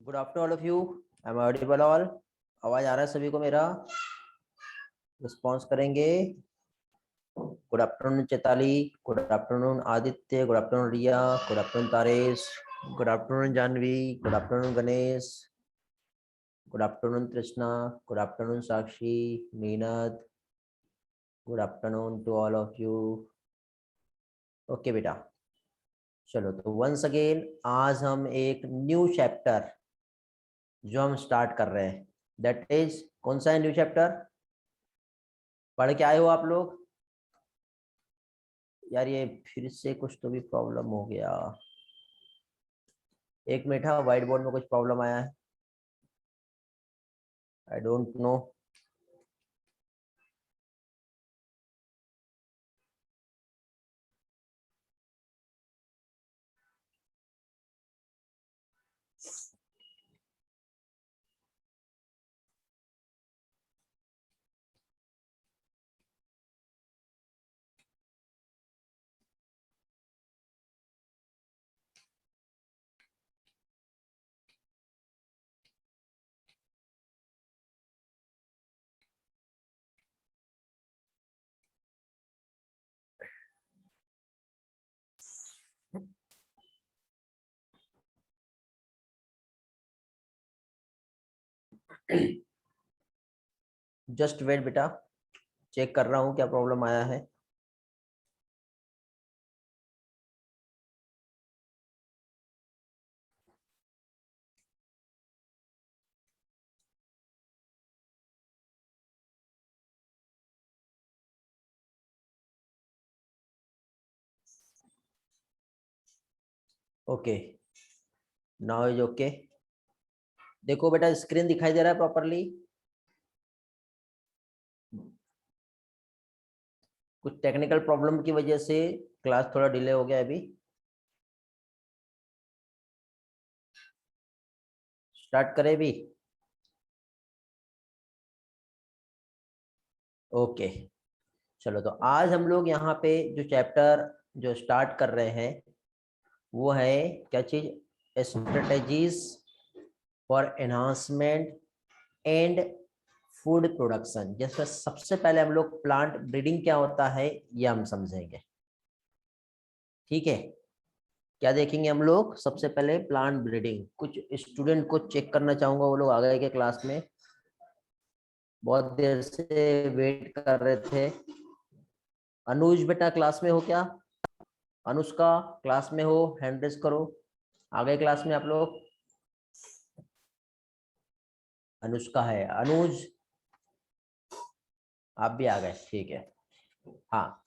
Good afternoon all of you. I am audible all. आवाज आ रहा है सभी को मेरा? रिस्पॉन्स करेंगे। Good afternoon Chaitali, good afternoon Aditya, good afternoon Riya, good afternoon Taresh, good afternoon Janvi, good afternoon Ganesh, good afternoon Krishna, good afternoon Sakshi, Meenat, good afternoon to all of you. Okay बेटा, चलो तो वंस अगेन आज हम एक न्यू चैप्टर जो हम स्टार्ट कर रहे हैं, दैट इज कौन सा है न्यू चैप्टर? पढ़ के आए हो आप लोग? यार ये फिर से कुछ तो भी प्रॉब्लम हो गया। एक मिनट, हाँ, व्हाइट बोर्ड में कुछ प्रॉब्लम आया है, I don't know. Just wait बेटा, चेक कर रहा हूँ क्या प्रॉब्लम आया है। Okay, now is okay. देखो बेटा, स्क्रीन दिखाई दे रहा है प्रॉपरली? कुछ टेक्निकल प्रॉब्लम की वजह से क्लास थोड़ा डिले हो गया अभी। स्टार्ट करें भी? ओके, चलो तो आज हम लोग यहाँ पे जो चैप्टर जो स्टार्ट कर रहे हैं वो है क्या चीज? Strategies for enhancement and food production. जिसमें सबसे पहले हम लोग प्लांट ब्रीडिंग क्या होता है ये हम समझेंगे, ठीक है? क्या देखेंगे हम लोग? सबसे पहले प्लांट ब्रीडिंग। कुछ स्टूडेंट को चेक करना चाहूंगा, वो लोग आ गए के क्लास में? बहुत देर से वेट कर रहे थे। अनुज बेटा क्लास में हो क्या? अनुष्का क्लास में हो? हैंड रेज करो। आ गए क्लास में आप लोग? अनुष्का है, अनुज आप भी आ गए, ठीक है। हाँ,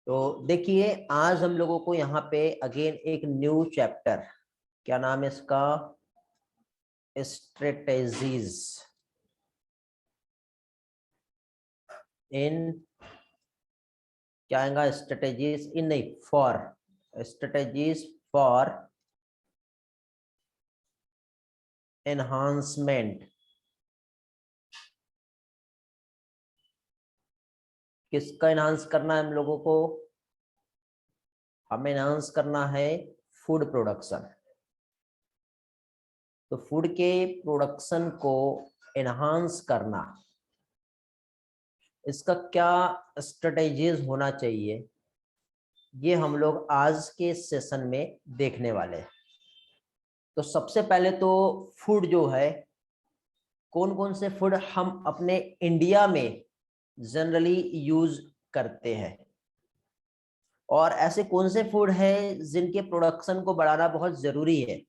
तो देखिए आज हम लोगों को यहाँ पे अगेन एक न्यू चैप्टर, क्या नाम है इसका? स्ट्रेटेजीज इन, क्या आएगा? स्ट्रेटेजीज इन नहीं, फॉर, स्ट्रेटेजीज फॉर एनहांसमेंट। किसका एनहांस करना है हम लोगों को? हमें एनहांस करना है फूड प्रोडक्शन। तो फूड के प्रोडक्शन को एनहांस करना, इसका क्या स्ट्रेटेजीज होना चाहिए, ये हम लोग आज के सेशन में देखने वाले हैं। तो सबसे पहले तो फूड जो है, कौन कौन से फूड हम अपने इंडिया में जनरली यूज करते हैं, और ऐसे कौन से फूड है जिनके प्रोडक्शन को बढ़ाना बहुत जरूरी है,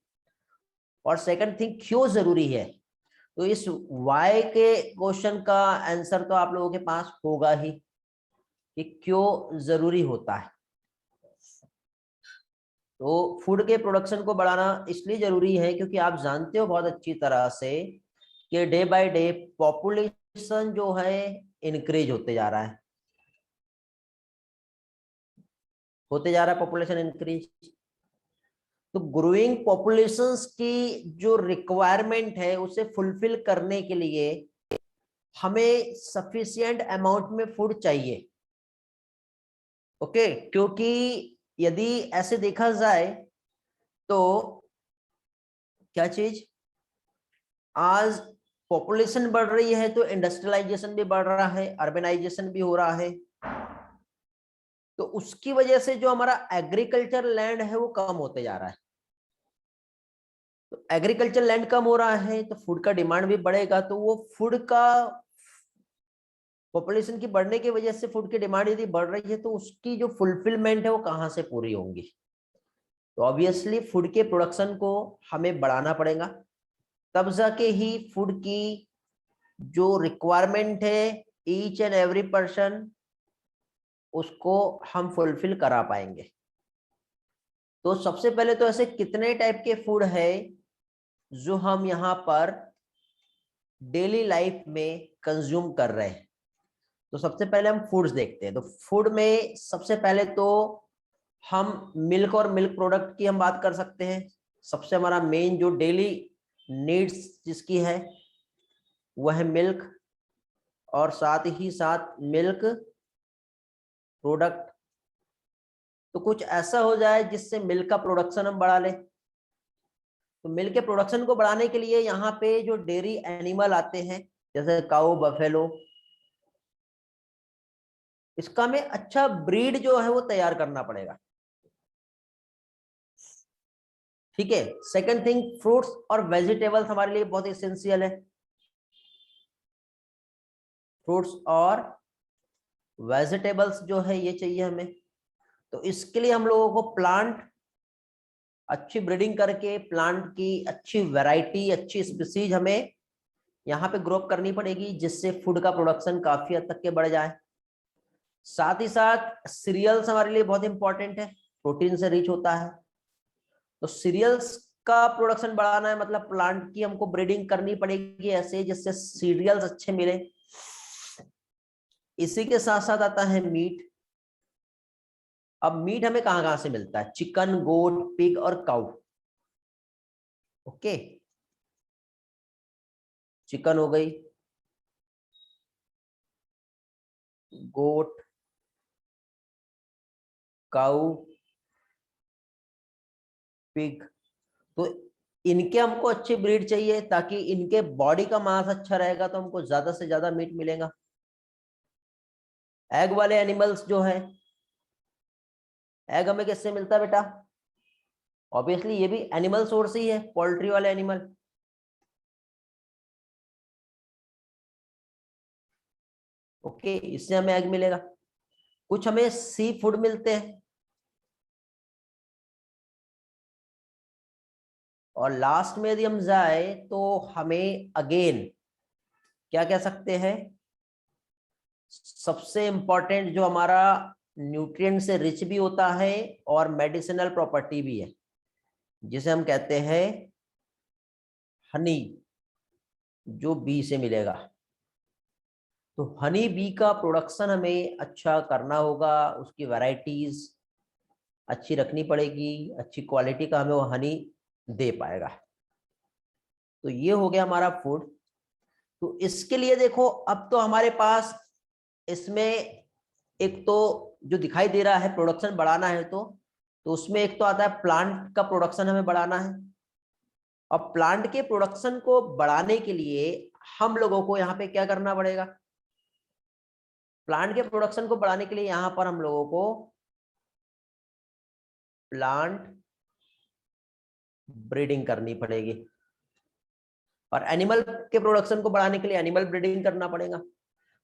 और सेकंड थिंग क्यों जरूरी है। तो इस वाई के क्वेश्चन का आंसर तो आप लोगों के पास होगा ही कि क्यों जरूरी होता है। तो फूड के प्रोडक्शन को बढ़ाना इसलिए जरूरी है क्योंकि आप जानते हो बहुत अच्छी तरह से कि डे बाय डे पॉपुलेशन जो है इंक्रीज होते जा रहा है, होते जा रहा है पॉपुलेशन इंक्रीज। तो ग्रोइंग पॉपुलेशंस की जो रिक्वायरमेंट है उसे फुलफिल करने के लिए हमें सफिशिएंट अमाउंट में फूड चाहिए। ओके, क्योंकि यदि ऐसे देखा जाए तो क्या चीज, आज पॉपुलेशन बढ़ रही है तो इंडस्ट्रियलाइजेशन भी बढ़ रहा है, अर्बनाइजेशन भी हो रहा है, तो उसकी वजह से जो हमारा एग्रीकल्चर लैंड है वो कम होते जा रहा है। तो एग्रीकल्चर लैंड कम हो रहा है तो फूड का डिमांड भी बढ़ेगा, तो वो फूड का पॉपुलेशन की बढ़ने की वजह से फूड की डिमांड यदि बढ़ रही है तो उसकी जो फुलफिलमेंट है वो कहाँ से पूरी होंगी। तो ऑब्वियसली फूड के प्रोडक्शन को हमें बढ़ाना पड़ेगा, तब जाके ही फूड की जो रिक्वायरमेंट है ईच एंड एवरी पर्सन उसको हम फुलफिल करा पाएंगे। तो सबसे पहले तो ऐसे कितने टाइप के फूड है जो हम यहाँ पर डेली लाइफ में कंज्यूम कर रहे हैं। तो सबसे पहले हम फूड्स देखते हैं। तो फूड में सबसे पहले तो हम मिल्क और मिल्क प्रोडक्ट की हम बात कर सकते हैं। सबसे हमारा मेन जो डेली नीड्स जिसकी है वह है मिल्क, और साथ ही साथ मिल्क प्रोडक्ट। तो कुछ ऐसा हो जाए जिससे मिल्क का प्रोडक्शन हम बढ़ा लें। तो मिल्क के प्रोडक्शन को बढ़ाने के लिए यहाँ पे जो डेयरी एनिमल आते हैं जैसे काऊ, बफेलो, इसका हमें अच्छा ब्रीड जो है वो तैयार करना पड़ेगा। ठीक है। सेकंड थिंग, फ्रूट्स और वेजिटेबल्स हमारे लिए बहुत एसेंशियल है। फ्रूट्स और वेजिटेबल्स जो है ये चाहिए हमें। तो इसके लिए हम लोगों को प्लांट अच्छी ब्रीडिंग करके प्लांट की अच्छी वैरायटी, अच्छी स्पीसीज हमें यहाँ पे ग्रो करनी पड़ेगी जिससे फूड का प्रोडक्शन काफी हद तक के बढ़ जाए। साथ ही साथ सीरियल्स हमारे लिए बहुत इंपॉर्टेंट है, प्रोटीन से रिच होता है। तो सीरियल्स का प्रोडक्शन बढ़ाना है, मतलब प्लांट की हमको ब्रीडिंग करनी पड़ेगी ऐसे जिससे सीरियल्स अच्छे मिले। इसी के साथ साथ आता है मीट। अब मीट हमें कहां कहां से मिलता है? चिकन, गोट, पिग और काउ। ओके, चिकन हो गई, गोट, काउ, पिग। तो इनके हमको अच्छी ब्रीड चाहिए ताकि इनके बॉडी का मास अच्छा रहेगा तो हमको ज्यादा से ज्यादा मीट मिलेगा। एग वाले एनिमल्स जो है, एग हमें किससे मिलता है बेटा? ऑब्वियसली ये भी एनिमल सोर्स ही है, पोल्ट्री वाले एनिमल। ओके, इससे हमें एग मिलेगा। कुछ हमें सी फूड मिलते हैं, और लास्ट में यदि हम जाए तो हमें अगेन क्या कह सकते हैं, सबसे इंपॉर्टेंट जो हमारा न्यूट्रिएंट से रिच भी होता है और मेडिसिनल प्रॉपर्टी भी है, जिसे हम कहते हैं हनी, जो बी से मिलेगा। तो हनी बी का प्रोडक्शन हमें अच्छा करना होगा, उसकी वैरायटीज अच्छी रखनी पड़ेगी, अच्छी क्वालिटी का हमें वो हनी दे पाएगा। तो ये हो गया हमारा फूड। तो इसके लिए देखो, अब तो हमारे पास इसमें एक तो जो दिखाई दे रहा है प्रोडक्शन बढ़ाना है, तो उसमें एक तो आता है प्लांट का प्रोडक्शन हमें बढ़ाना है। अब प्लांट के प्रोडक्शन को बढ़ाने के लिए हम लोगों को यहाँ पे क्या करना पड़ेगा? प्लांट के प्रोडक्शन को बढ़ाने के लिए यहाँ पर हम लोगों को प्लांट ब्रीडिंग करनी पड़ेगी, और एनिमल के प्रोडक्शन को बढ़ाने के लिए एनिमल ब्रीडिंग करना पड़ेगा।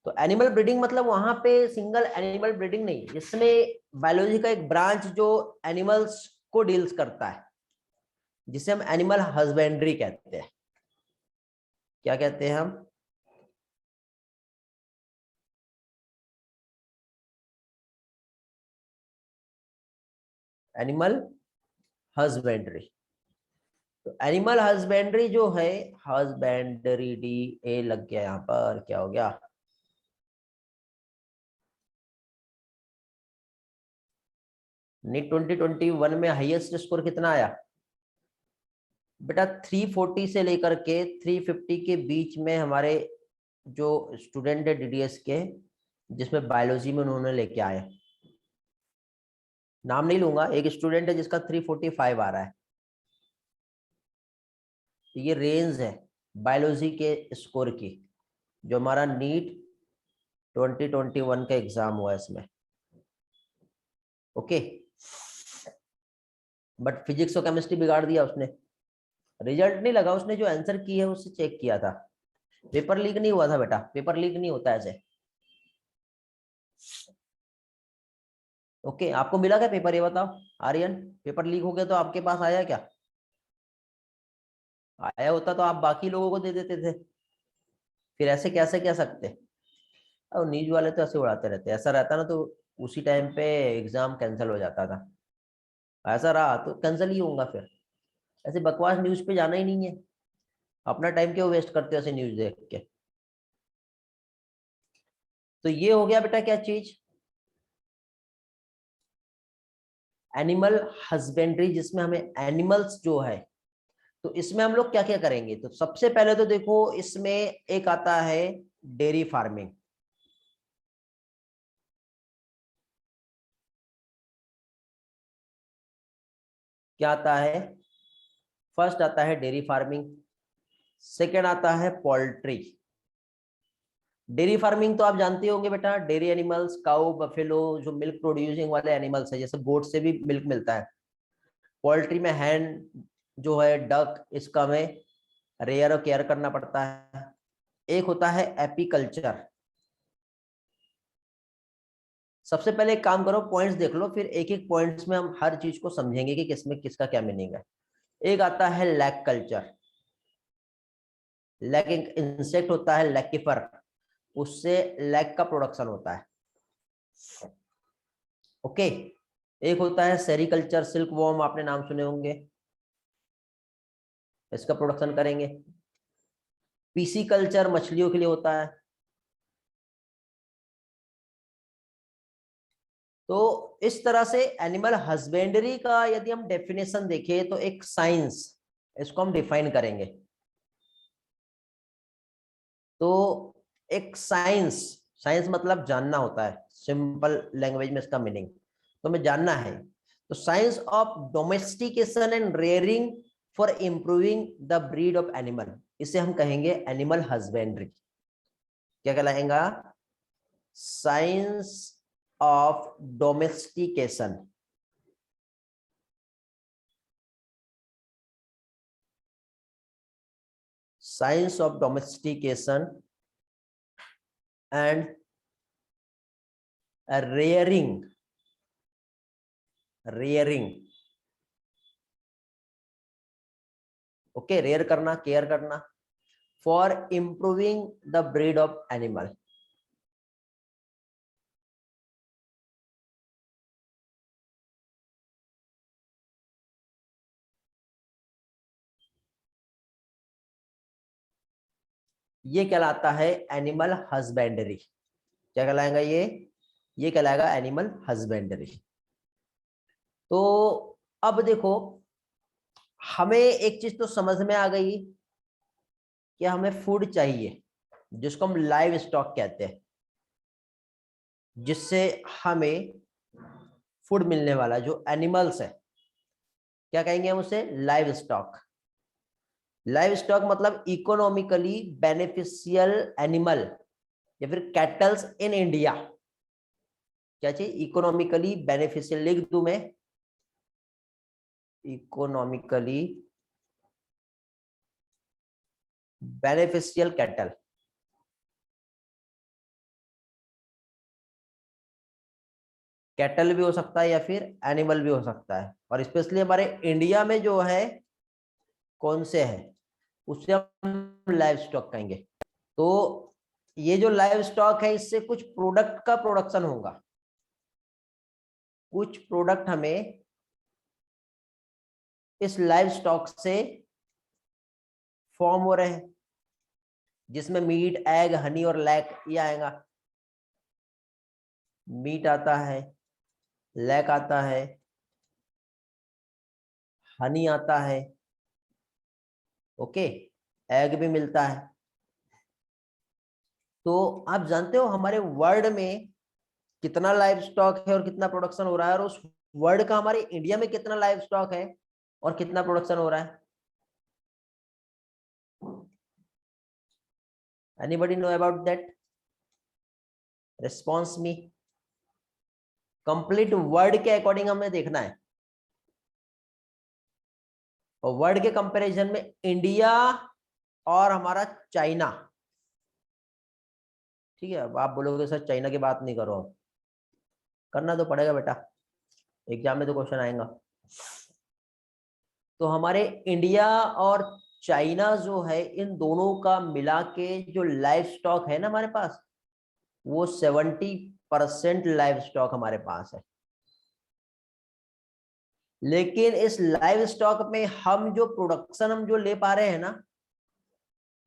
तो एनिमल ब्रीडिंग मतलब वहां पे सिंगल एनिमल ब्रीडिंग नहीं, जिसमें बायोलॉजी का एक ब्रांच जो एनिमल्स को डील्स करता है, जिसे हम एनिमल हस्बेंड्री कहते हैं। क्या कहते हैं हम? Animal husbandry. तो एनिमल हस्बेंड्री जो है, हस्बेंड्री, डी ए लग गया यहाँ पर, क्या हो गया? नीट 2021 में हाईएस्ट स्कोर कितना आया बेटा? 340 से लेकर के 350 के बीच में हमारे जो स्टूडेंट है डीडीएस के, जिसमें बायोलॉजी में उन्होंने लेके आए। नाम नहीं लूंगा, एक स्टूडेंट है जिसका 345 आ रहा है। तो ये रेंज है। बायोलॉजी के स्कोर की, जो हमारा नीट 2021 का एग्जाम हुआ है इसमें। ओके, बट फिजिक्स और केमिस्ट्री बिगाड़ दिया उसने, रिजल्ट नहीं लगा, उसने जो आंसर की है उससे चेक किया था। पेपर लीक नहीं हुआ था बेटा, पेपर लीक नहीं होता ऐसे। ओके, आपको मिला क्या पेपर, ये बताओ आर्यन, पेपर लीक हो गया तो आपके पास आया क्या? आया होता तो आप बाकी लोगों को दे देते थे, फिर ऐसे कैसे कह सकते? और न्यूज वाले तो ऐसे उड़ाते रहते, ऐसा रहता ना तो उसी टाइम पे एग्जाम कैंसिल हो जाता था। ऐसा रहा तो कैंसिल ही होगा फिर, ऐसे बकवास न्यूज पे जाना ही नहीं है। अपना टाइम क्यों वेस्ट करते हो ऐसे न्यूज देख के? तो ये हो गया बेटा क्या चीज, एनिमल हस्बेंड्री, जिसमें हमें एनिमल्स जो है, तो इसमें हम लोग क्या क्या करेंगे। तो सबसे पहले तो देखो इसमें एक आता है डेयरी फार्मिंग। क्या आता है? फर्स्ट आता है डेयरी फार्मिंग, सेकेंड आता है पोल्ट्री। डेयरी फार्मिंग तो आप जानते होंगे बेटा, डेयरी एनिमल्स, काउ, बफेलो, जो मिल्क प्रोड्यूसिंग वाले एनिमल्स है, जैसे गोट से भी मिल्क मिलता है। पोल्ट्री में हैन जो है, डक, इसका हमें रेयर और केयर करना पड़ता है। एक होता है एपीकल्चर। सबसे पहले एक काम करो, पॉइंट्स देख लो, फिर एक एक पॉइंट्स में हम हर चीज को समझेंगे कि किसमें किसका क्या मीनिंग है। एक आता है लैक कल्चर। लैक एक इंसेक्ट होता है, लैकिफर, उससे लैक का प्रोडक्शन होता है। ओके, एक होता है सेरिकल्चर, सिल्क वॉर्म, आपने नाम सुने होंगे, इसका प्रोडक्शन करेंगे। पीसी कल्चर मछलियों के लिए होता है। तो इस तरह से एनिमल हस्बेंड्री का यदि हम डेफिनेशन देखें तो एक साइंस, इसको हम डिफाइन करेंगे। तो एक साइंस, साइंस मतलब जानना होता है, सिंपल लैंग्वेज में इसका मीनिंग तो हमें जानना है। तो science of domestication and rearing for improving the breed of animal, इसे हम कहेंगे एनिमल हस्बेंड्री। क्या कहलाएगा? Science of domestication, science of domestication and rearing, rearing, okay, rear करना, केयर करना, for improving the breed of animal. ये कहलाता है एनिमल हस्बेंड्री। क्या कहलाएगा ये कहलाएगा एनिमल हस्बेंड्री। तो अब देखो, हमें एक चीज तो समझ में आ गई कि हमें फूड चाहिए, जिसको हम लाइव स्टॉक कहते हैं, जिससे हमें फूड मिलने वाला जो एनिमल्स है, क्या कहेंगे हम उसे? Live stock. लाइव स्टॉक मतलब इकोनॉमिकली बेनिफिशियल एनिमल, या फिर कैटल्स इन इंडिया। क्या चाहिए? इकोनॉमिकली बेनिफिशियल, लिख दूं मैं, इकोनॉमिकली बेनिफिशियल कैटल। कैटल भी हो सकता है या फिर एनिमल भी हो सकता है, और स्पेशली हमारे इंडिया में जो है कौन से है, उससे हम लाइव स्टॉक कहेंगे। तो ये जो लाइव स्टॉक है, इससे कुछ प्रोडक्ट का प्रोडक्शन होगा, कुछ प्रोडक्ट हमें इस लाइव स्टॉक से फॉर्म हो रहे हैं, जिसमें मीट, एग, हनी और लैक ये आएगा। मीट आता है, लैक आता है, हनी आता है, ओके, एग भी मिलता है। तो आप जानते हो हमारे वर्ल्ड में कितना लाइव स्टॉक है और कितना प्रोडक्शन हो रहा है, और उस वर्ल्ड का हमारे इंडिया में कितना लाइव स्टॉक है और कितना प्रोडक्शन हो रहा है? Anybody know about that? Response me. Complete word के अकॉर्डिंग हमें देखना है, और वर्ड के कंपैरिजन में इंडिया और हमारा चाइना। ठीक है, अब आप बोलोगे सर चाइना की बात नहीं करो, करना तो पड़ेगा बेटा, एग्जाम में तो क्वेश्चन आएगा। तो हमारे इंडिया और चाइना जो है, इन दोनों का मिला के जो लाइव स्टॉक है ना हमारे पास, वो 70% लाइव स्टॉक हमारे पास है। लेकिन इस लाइव स्टॉक में हम जो प्रोडक्शन हम जो ले पा रहे हैं ना,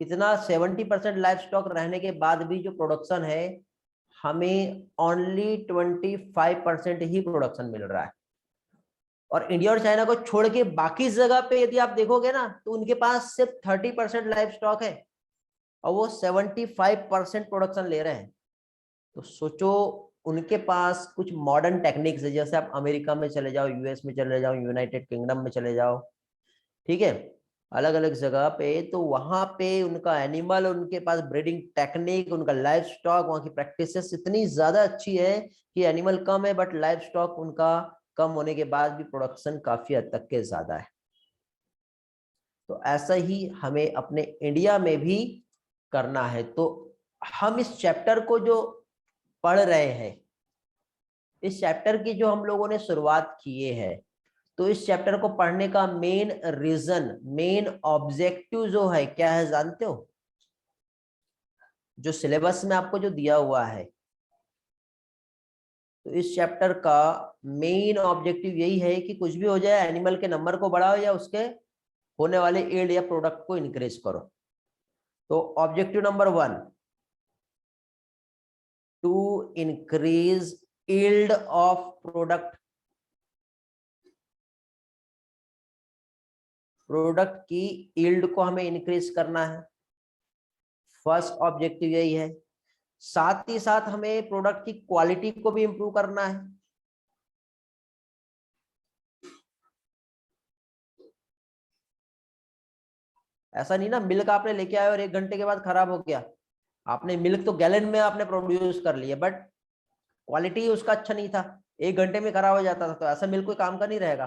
इतना 70% लाइव स्टॉक रहने के बाद भी जो प्रोडक्शन है, हमें ओनली 25% ही प्रोडक्शन मिल रहा है। और इंडिया और चाइना को छोड़ के बाकी जगह पे यदि आप देखोगे ना, तो उनके पास सिर्फ 30% लाइव स्टॉक है और वो 75% प्रोडक्शन ले रहे हैं। तो सोचो, उनके पास कुछ मॉडर्न टेक्निक्स है, जैसे आप अमेरिका में चले जाओ, यूएस में चले जाओ, यूनाइटेड किंगडम में चले जाओ, ठीक है, अलग अलग जगह पे, तो वहां पे उनका एनिमल, उनके पास ब्रीडिंग टेक्निक, उनका लाइव स्टॉक, वहां की प्रैक्टिसेस इतनी ज्यादा अच्छी है कि एनिमल कम है बट लाइव स्टॉक उनका कम होने के बाद भी प्रोडक्शन काफी हद तक के ज्यादा है। तो ऐसा ही हमें अपने इंडिया में भी करना है। तो हम इस चैप्टर को जो पढ़ रहे हैं, इस चैप्टर की जो हम लोगों ने शुरुआत किए है, तो इस चैप्टर को पढ़ने का मेन रीजन, मेन ऑब्जेक्टिव जो है क्या है जानते हो? जो सिलेबस में आपको जो दिया हुआ है, तो इस चैप्टर का मेन ऑब्जेक्टिव यही है कि कुछ भी हो जाए, एनिमल के नंबर को बढ़ाओ या उसके होने वाले यील्ड या प्रोडक्ट को इंक्रीज करो। तो objective number 1, to increase yield of product. Product की यील्ड को हमें इंक्रीज करना है, फर्स्ट ऑब्जेक्टिव यही है। साथ ही साथ हमें प्रोडक्ट की क्वालिटी को भी इंप्रूव करना है। ऐसा नहीं ना मिल्क आपने लेके आए और 1 घंटे के बाद खराब हो गया, आपने मिल्क तो गैलन में आपने प्रोड्यूस कर लिया बट क्वालिटी उसका अच्छा नहीं था, 1 घंटे में खराब हो जाता था, तो ऐसा मिल्क कोई काम का नहीं रहेगा।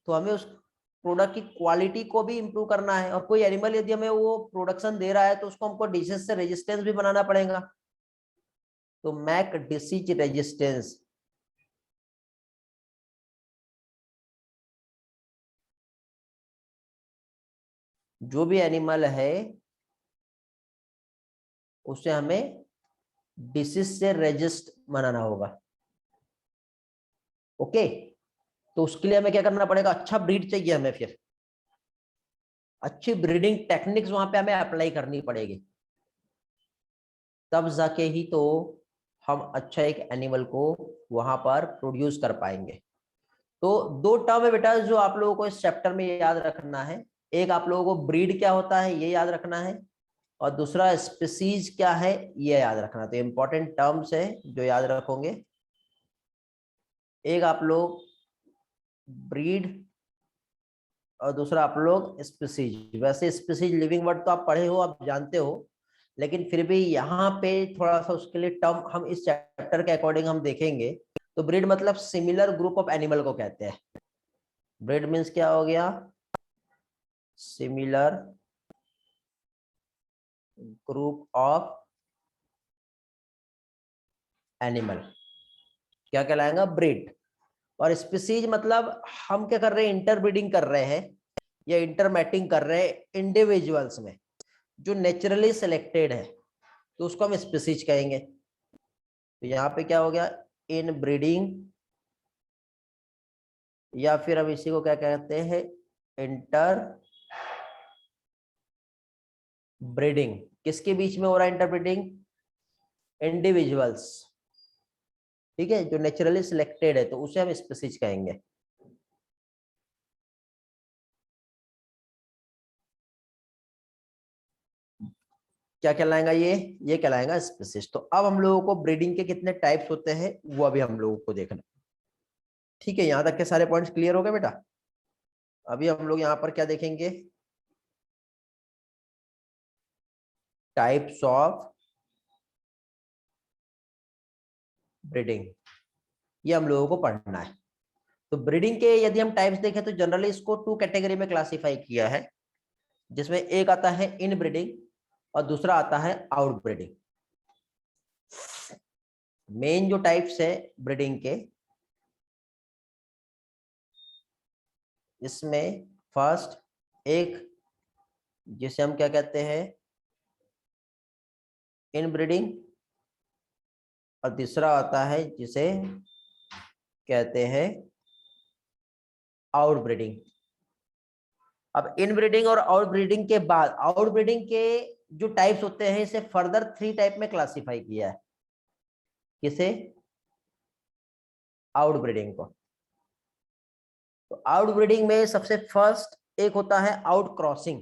तो हमें उस प्रोडक्ट की क्वालिटी को भी इंप्रूव करना है। और कोई एनिमल यदि हमें वो प्रोडक्शन दे रहा है, तो उसको हमको डिसीज से रेजिस्टेंस भी बनाना पड़ेगा। तो मैक डिसीज रेजिस्टेंस, जो भी एनिमल है उसे हमें डिसीज से रेजिस्ट बनाना होगा। ओके, तो उसके लिए हमें क्या करना पड़ेगा? अच्छा ब्रीड चाहिए हमें, फिर अच्छी ब्रीडिंग टेक्निक्स वहां पे हमें अप्लाई करनी पड़ेगी, तब जाके ही तो हम अच्छा एक एनिमल को वहां पर प्रोड्यूस कर पाएंगे। तो 2 टर्म है बेटा जो आप लोगों को इस चैप्टर में याद रखना है। एक, आप लोगों को ब्रीड क्या होता है ये याद रखना है, और दूसरा स्पीसीज क्या है ये याद रखना। तो इंपॉर्टेंट टर्म्स है जो याद रखोगे। एक आप लोग ब्रीड, और दूसरा आप लोग स्पीसीज। वैसे स्पीसीज लिविंग वर्ड तो आप पढ़े हो, आप जानते हो, लेकिन फिर भी यहाँ पे थोड़ा सा उसके लिए टर्म हम इस चैप्टर के अकॉर्डिंग हम देखेंगे। तो ब्रीड मतलब सिमिलर ग्रुप ऑफ एनिमल को कहते हैं। ब्रीड मीन्स क्या हो गया? सिमिलर ग्रुप ऑफ एनिमल, क्या कहलाएगा? ब्रीड। और स्पीसीज मतलब हम क्या कर रहे हैं? इंटरब्रीडिंग कर रहे हैं या इंटरमैटिंग कर रहे हैं इंडिविजुअल्स में, जो नेचुरली सिलेक्टेड है, तो उसको हम स्पीसीज कहेंगे। तो यहाँ पे क्या हो गया? इन ब्रीडिंग, या फिर हम इसी को क्या कहते हैं? Inter breeding. किसके बीच में हो रहा है इंटरब्रीडिंग? इंडिविजुअल्स, ठीक है, जो नेचुरली सिलेक्टेड है, तो उसे हम स्पीसीज कहेंगे। क्या कहलाएगा ये कहलाएगा स्पीसीज। तो अब हम लोगों को ब्रीडिंग के कितने टाइप्स होते हैं वो अभी हम लोगों को देखना। ठीक है, यहां तक के सारे पॉइंट्स क्लियर हो गए बेटा? अभी हम लोग यहाँ पर क्या देखेंगे? टाइप्स ऑफ ब्रीडिंग, ये हम लोगों को पढ़ना है। तो ब्रीडिंग के यदि हम टाइप्स देखें तो जनरली इसको 2 कैटेगरी में क्लासिफाई किया है, जिसमें एक आता है इन ब्रीडिंग और दूसरा आता है आउट ब्रीडिंग। मेन जो टाइप्स है ब्रीडिंग के, इसमें फर्स्ट एक जिसे हम क्या कहते हैं इन ब्रीडिंग, और तीसरा आता है जिसे कहते हैं आउट ब्रीडिंग। अब इन ब्रीडिंग और आउट ब्रीडिंग के बाद आउट ब्रीडिंग के जो टाइप्स होते हैं इसे फर्दर 3 टाइप में क्लासिफाई किया है। किसे? आउट ब्रीडिंग को। तो आउट ब्रीडिंग में सबसे फर्स्ट एक होता है आउट क्रॉसिंग।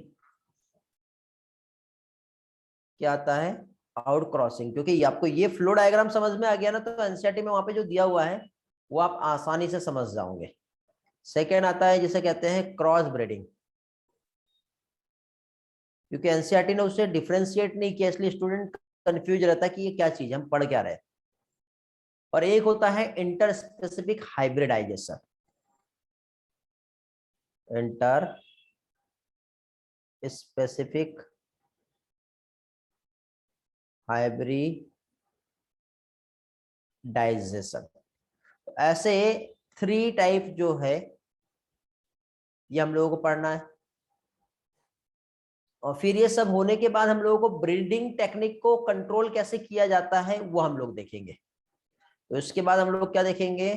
क्या आता है? Out crossing. क्योंकि आपको ये फ्लो डायग्राम समझ में आ गया ना, तो एनसीईआरटी में वहां पे जो दिया हुआ है वो आप आसानी से समझ जाओगे। सेकेंड आता है जिसे कहते हैं क्रॉस ब्रीडिंग, क्योंकि एनसीईआरटी ने उससे डिफरेंशिएट नहीं किया, इसलिए स्टूडेंट कंफ्यूज रहता है कि ये क्या चीज, हम पढ़ क्या रहे। और एक होता है inter specific hybridization. Inter specific hybridization. ऐसे 3 टाइप जो है ये हम लोगों को पढ़ना है। और फिर ये सब होने के बाद हम लोगों को ब्रीडिंग टेक्निक को कंट्रोल कैसे किया जाता है वो हम लोग देखेंगे। तो इसके बाद हम लोग क्या देखेंगे?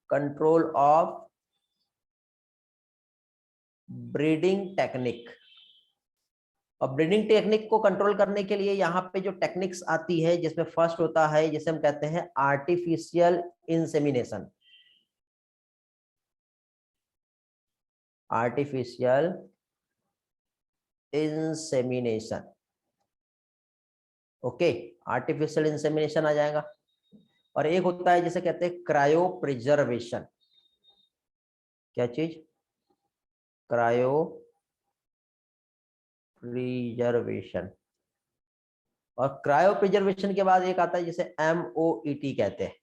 Control of breeding technique. और ब्रीडिंग टेक्निक को कंट्रोल करने के लिए यहाँ पे जो टेक्निक्स आती है, जिसमें फर्स्ट होता है जिसे हम कहते हैं artificial insemination. Artificial insemination, okay, artificial insemination आ जाएगा। और एक होता है जिसे कहते हैं क्रायो प्रिजर्वेशन। क्या चीज? Cryo preservation. और क्रायो प्रिजर्वेशन के बाद एक आता है जिसे MOET कहते हैं,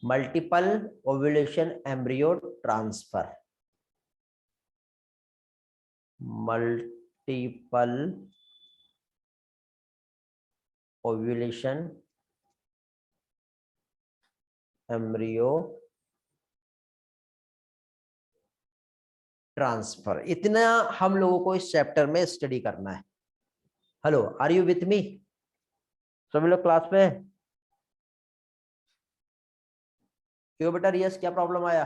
multiple ovulation embryo transfer. Multiple ovulation embryo transfer. इतना हम लोगों को इस चैप्टर में स्टडी करना है। Hello, are you with me? सभी लोग क्लास में? क्यों बेटा रियस, क्या प्रॉब्लम आया?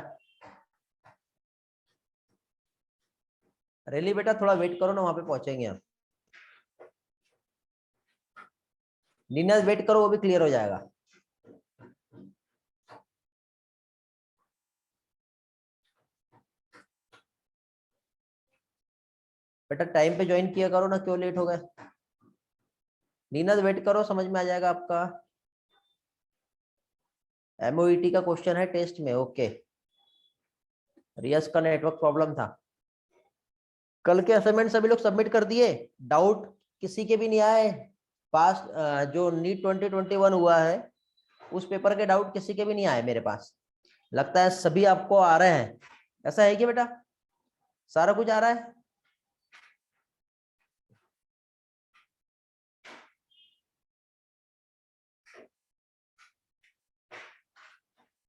रेली बेटा थोड़ा वेट करो ना, वहां पे पहुंचेंगे हम। नीना वेट करो, वो भी क्लियर हो जाएगा। बेटा टाइम पे ज्वाइन किया करो ना, क्यों लेट हो गए? नीना वेट करो, समझ में आ जाएगा आपका। MOET का क्वेश्चन है टेस्ट में, ओके। रियस का नेटवर्क प्रॉब्लम था। कल के असाइनमेंट सभी लोग सबमिट कर दिए? डाउट किसी के भी नहीं आए? पास जो नीट 2021 हुआ है उस पेपर के डाउट किसी के भी नहीं आए मेरे पास। लगता है सभी आपको आ रहे हैं, ऐसा है क्या बेटा? सारा कुछ आ रहा है?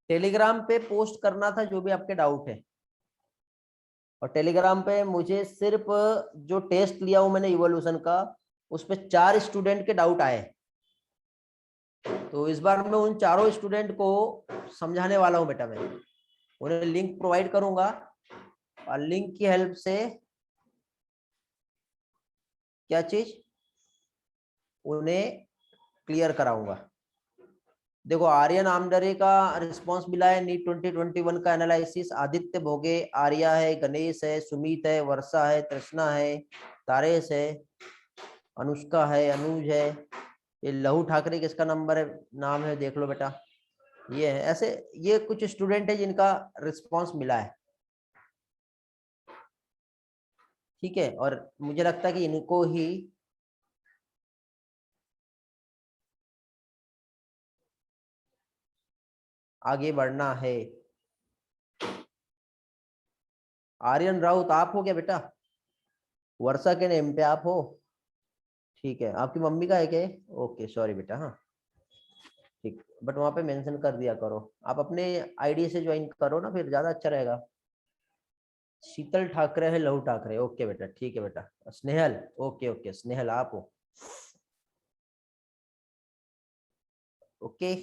टेलीग्राम पे पोस्ट करना था जो भी आपके डाउट है। और टेलीग्राम पे मुझे सिर्फ जो टेस्ट लिया हूं मैंने इवोल्यूशन का, उस पे 4 स्टूडेंट के डाउट आए। तो इस बार मैं उन चारों स्टूडेंट को समझाने वाला हूं बेटा। मैं उन्हें लिंक प्रोवाइड करूंगा और लिंक की हेल्प से क्या चीज उन्हें क्लियर कराऊंगा। देखो, आर्यन आमडरे का रिस्पांस मिला है नीट 2021 का एनालिसिस। आदित्य भोगे, आर्या है, गणेश है, सुमित है, वर्षा है, तृष्णा है, तारेश है, अनुष्का है, अनुज है। ये लहू ठाकरे किसका नंबर है, नाम है, देख लो बेटा। ये है, ऐसे ये कुछ स्टूडेंट है जिनका रिस्पांस मिला है। ठीक है, और मुझे लगता है कि इनको ही आगे बढ़ना है। आर्यन राउत आप हो क्या बेटा? वर्षा के नेम पे आप हो? ठीक है, आपकी मम्मी का है क्या? ओके सॉरी बेटा। हाँ ठीक, बट वहां पे मेंशन कर दिया करो। आप अपने आईडी से ज्वाइन करो ना, फिर ज्यादा अच्छा रहेगा। शीतल ठाकरे है, लहू ठाकरे, ओके बेटा, ठीक है बेटा। स्नेहल, ओके ओके, स्नेहल आप हो? ओके,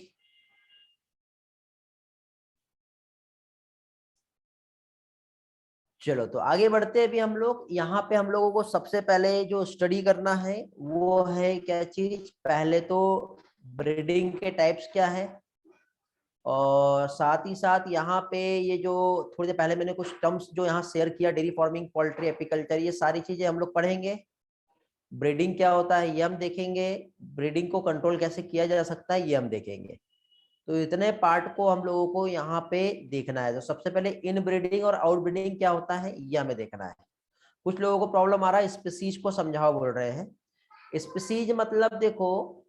चलो तो आगे बढ़ते हैं। अभी हम लोग यहाँ पे हम लोगों को सबसे पहले जो स्टडी करना है वो है क्या चीज, पहले तो ब्रीडिंग के टाइप्स क्या है, और साथ ही साथ यहाँ पे ये जो थोड़ी देर पहले मैंने कुछ टर्म्स जो यहाँ शेयर किया, डेयरी फार्मिंग, पोल्ट्री, एपीकल्चर, ये सारी चीजें हम लोग पढ़ेंगे। ब्रीडिंग क्या होता है ये हम देखेंगे, ब्रीडिंग को कंट्रोल कैसे किया जा सकता है ये हम देखेंगे। तो इतने पार्ट को हम लोगों को यहाँ पे देखना है। तो सबसे पहले इन ब्रीडिंग और आउट ब्रीडिंग क्या होता है ये हमें देखना है। कुछ लोगों को प्रॉब्लम आ रहा है, स्पीसीज को समझाओ बोल रहे हैं। स्पीसीज मतलब देखो,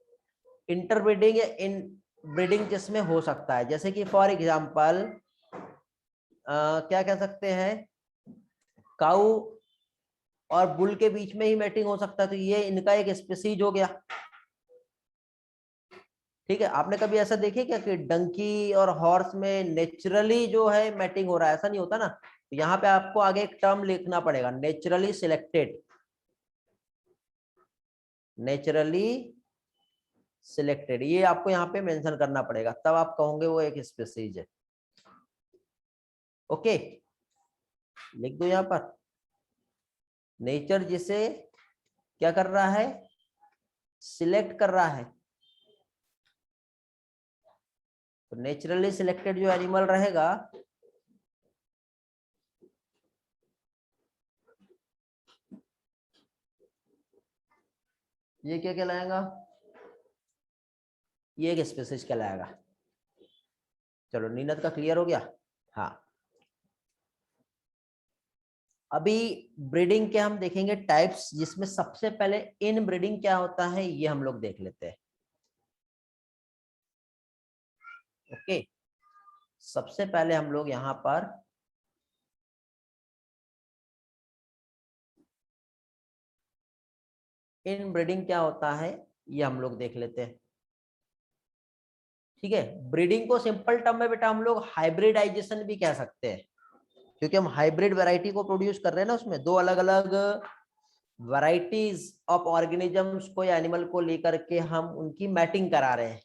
इंटरब्रीडिंग या इन ब्रीडिंग जिसमें हो सकता है, जैसे कि फॉर एग्जाम्पल क्या कह सकते हैं, काऊ और बुल के बीच में ही मैटिंग हो सकता है, तो ये इनका एक स्पीसीज हो गया। ठीक है, आपने कभी ऐसा देखे क्या कि डंकी और हॉर्स में नेचुरली जो है मैटिंग हो रहा है? ऐसा नहीं होता ना। तो यहाँ पे आपको आगे एक टर्म लिखना पड़ेगा, नेचुरली सिलेक्टेड। नेचुरली सिलेक्टेड, ये आपको यहाँ पे मेंशन करना पड़ेगा, तब आप कहोगे वो एक स्पीसीज है। ओके, लिख दो यहाँ पर, नेचर जिसे क्या कर रहा है, सिलेक्ट कर रहा है। तो नेचुरली सिलेक्टेड जो एनिमल रहेगा ये क्या कहलाएगा, ये एक स्पीसीज कहलाएगा। चलो नीनत का क्लियर हो गया। हाँ, अभी ब्रीडिंग के हम देखेंगे टाइप्स, जिसमें सबसे पहले इन ब्रीडिंग क्या होता है ये हम लोग देख लेते हैं। ओके, सबसे पहले हम लोग यहाँ पर इन ब्रीडिंग क्या होता है ये हम लोग देख लेते हैं। ठीक है, ब्रीडिंग को सिंपल टर्म में बेटा हम लोग हाइब्रिडाइजेशन भी कह सकते हैं, क्योंकि हम हाइब्रिड वैरायटी को प्रोड्यूस कर रहे हैं ना, उसमें दो अलग अलग वैरायटीज ऑफ ऑर्गेनिजम्स को या एनिमल को लेकर के हम उनकी मैटिंग करा रहे हैं।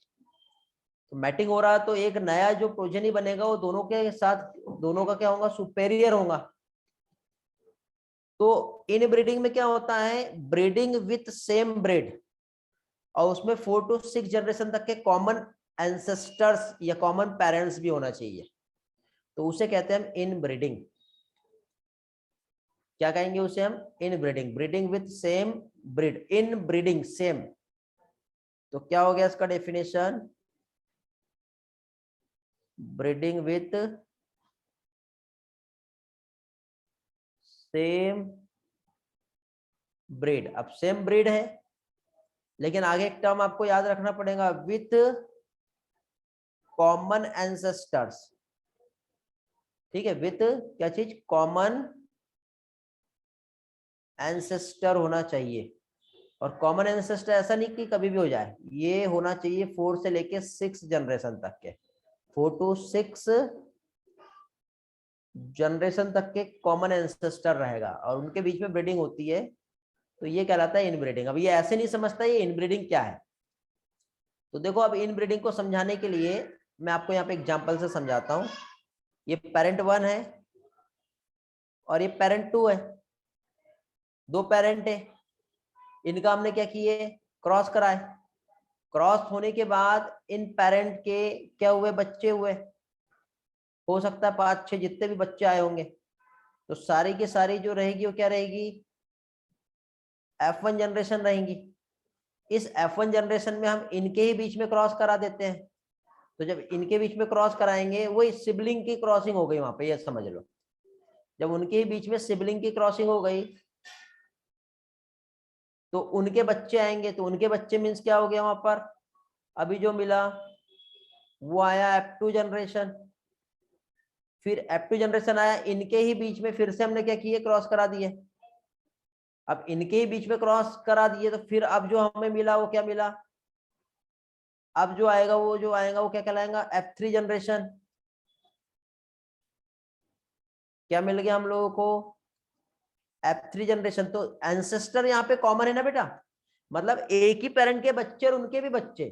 तो मैटिंग हो रहा है तो एक नया जो प्रोजेनी बनेगा वो दोनों के साथ, दोनों का क्या होगा, सुपेरियर होगा। तो इन ब्रीडिंग में क्या होता है, ब्रीडिंग विथ सेम ब्रीड, और उसमें 4 to 6 जनरेशन तक के कॉमन एंसेस्टर्स या कॉमन पेरेंट्स भी होना चाहिए, तो उसे कहते हैं हम इन ब्रीडिंग। क्या कहेंगे उसे हम, इन breeding, breeding with same breed, in breeding same. तो क्या हो गया इसका definition, breeding with same breed. अब सेम ब्रीड है, लेकिन आगे एक टर्म आपको याद रखना पड़ेगा, विथ कॉमन एंसेस्टर्स। ठीक है, विथ क्या चीज, कॉमन एंसेस्टर होना चाहिए। और कॉमन एंसेस्टर ऐसा नहीं कि कभी भी हो जाए, ये होना चाहिए 4 से लेके 6 जनरेशन तक के, 4 to 6 जनरेशन तक के कॉमन एंसेस्टर रहेगा, और उनके बीच में ब्रीडिंग होती है, तो ये कहलाता है इनब्रीडिंग। अब ये ऐसे नहीं समझता ये इनब्रीडिंग क्या है। तो देखो, अब इनब्रीडिंग को समझाने के लिए मैं आपको यहाँ पे एग्जांपल से समझाता हूँ। ये पेरेंट 1 है और ये पेरेंट 2 है, दो पेरेंट है, इनका हमने क्या किए, क्रॉस कराए। क्रॉस होने के बाद इन पेरेंट के क्या हुए, बच्चे हुए, हो सकता है 5-6 जितने भी बच्चे आए होंगे, तो सारी की सारी जो रहेगी वो क्या रहेगी, F1 जनरेशन रहेंगी। इस F1 जनरेशन में हम इनके ही बीच में क्रॉस करा देते हैं, तो जब इनके बीच में क्रॉस कराएंगे वही सिबलिंग की क्रॉसिंग हो गई वहां पे, ये समझ लो। जब उनके ही बीच में सिबलिंग की क्रॉसिंग हो गई तो उनके बच्चे आएंगे, तो उनके बच्चे मीन्स क्या हो गया वहां पर, अभी जो मिला वो आया F2 जनरेशन। फिर F2 जनरेशन आया, इनके ही बीच में फिर से हमने क्या किए, क्रॉस करा दिए। अब इनके ही बीच में क्रॉस करा दिए, तो फिर अब जो हमें मिला वो क्या मिला, अब जो आएगा वो क्या कहलाएगा, F3 जनरेशन। क्या मिल गया हम लोगों को, F3 जनरेशन। तो एंसेस्टर यहाँ पे कॉमन है ना बेटा, मतलब एक ही पेरेंट के बच्चे और उनके भी बच्चे,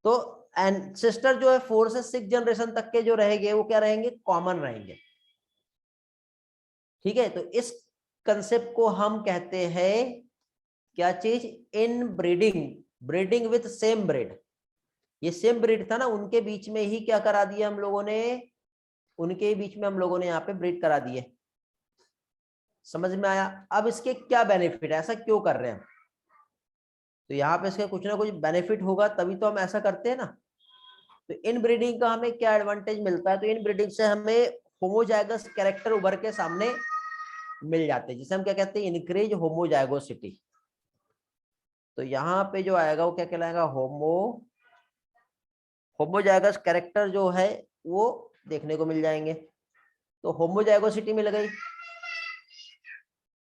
तो एंसेस्टर जो है 4 से 6 जनरेशन तक के जो रहेंगे वो क्या रहेंगे, कॉमन रहेंगे। ठीक है, तो इस कंसेप्ट को हम कहते हैं क्या चीज, इन breeding, breeding with same breed. ये सेम ब्रीड था ना, उनके बीच में ही क्या करा दिया हम लोगों ने, उनके ही बीच में हम लोगों ने यहाँ पे ब्रीड करा दिए। समझ में आया। अब इसके क्या बेनिफिट है, ऐसा क्यों कर रहे हैं, तो यहाँ पे इसके कुछ ना कुछ बेनिफिट होगा तभी तो हम ऐसा करते हैं ना। तो इन ब्रीडिंग का हमें क्या एडवांटेज मिलता है, तो इन ब्रीडिंग से हमें होमोजाइगस कैरेक्टर उभर के सामने मिल जाते हैं, जिसे हम क्या कहते हैं, इंक्रीज होमोजाइगोसिटी। तो यहाँ पे जो आएगा वो क्या कहलाएगा, होमोजाइगस कैरेक्टर जो है वो देखने को मिल जाएंगे। तो होमोजाइगोसिटी मिल गई,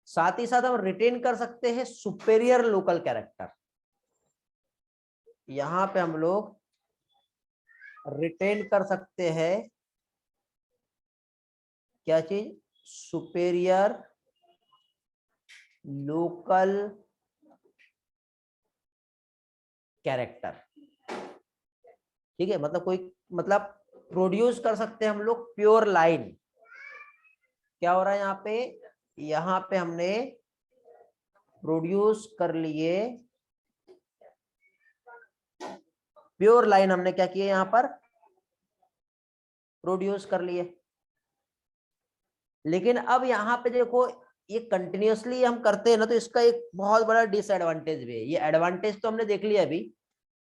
साथ ही साथ हम रिटेन कर सकते हैं सुपेरियर लोकल कैरेक्टर। यहां पे हम लोग रिटेन कर सकते हैं क्या चीज, सुपेरियर लोकल कैरेक्टर। ठीक है, मतलब कोई, मतलब प्रोड्यूस कर सकते हैं हम लोग प्योर लाइन। क्या हो रहा है यहाँ पे हमने प्रोड्यूस कर लिए प्योर लाइन, हमने क्या किया यहाँ पर, प्रोड्यूस कर लिए। लेकिन अब यहाँ पे देखो, ये कंटिन्यूअसली हम करते हैं ना, तो इसका एक बहुत बड़ा डिसएडवांटेज भी है। ये एडवांटेज तो हमने देख लिया अभी,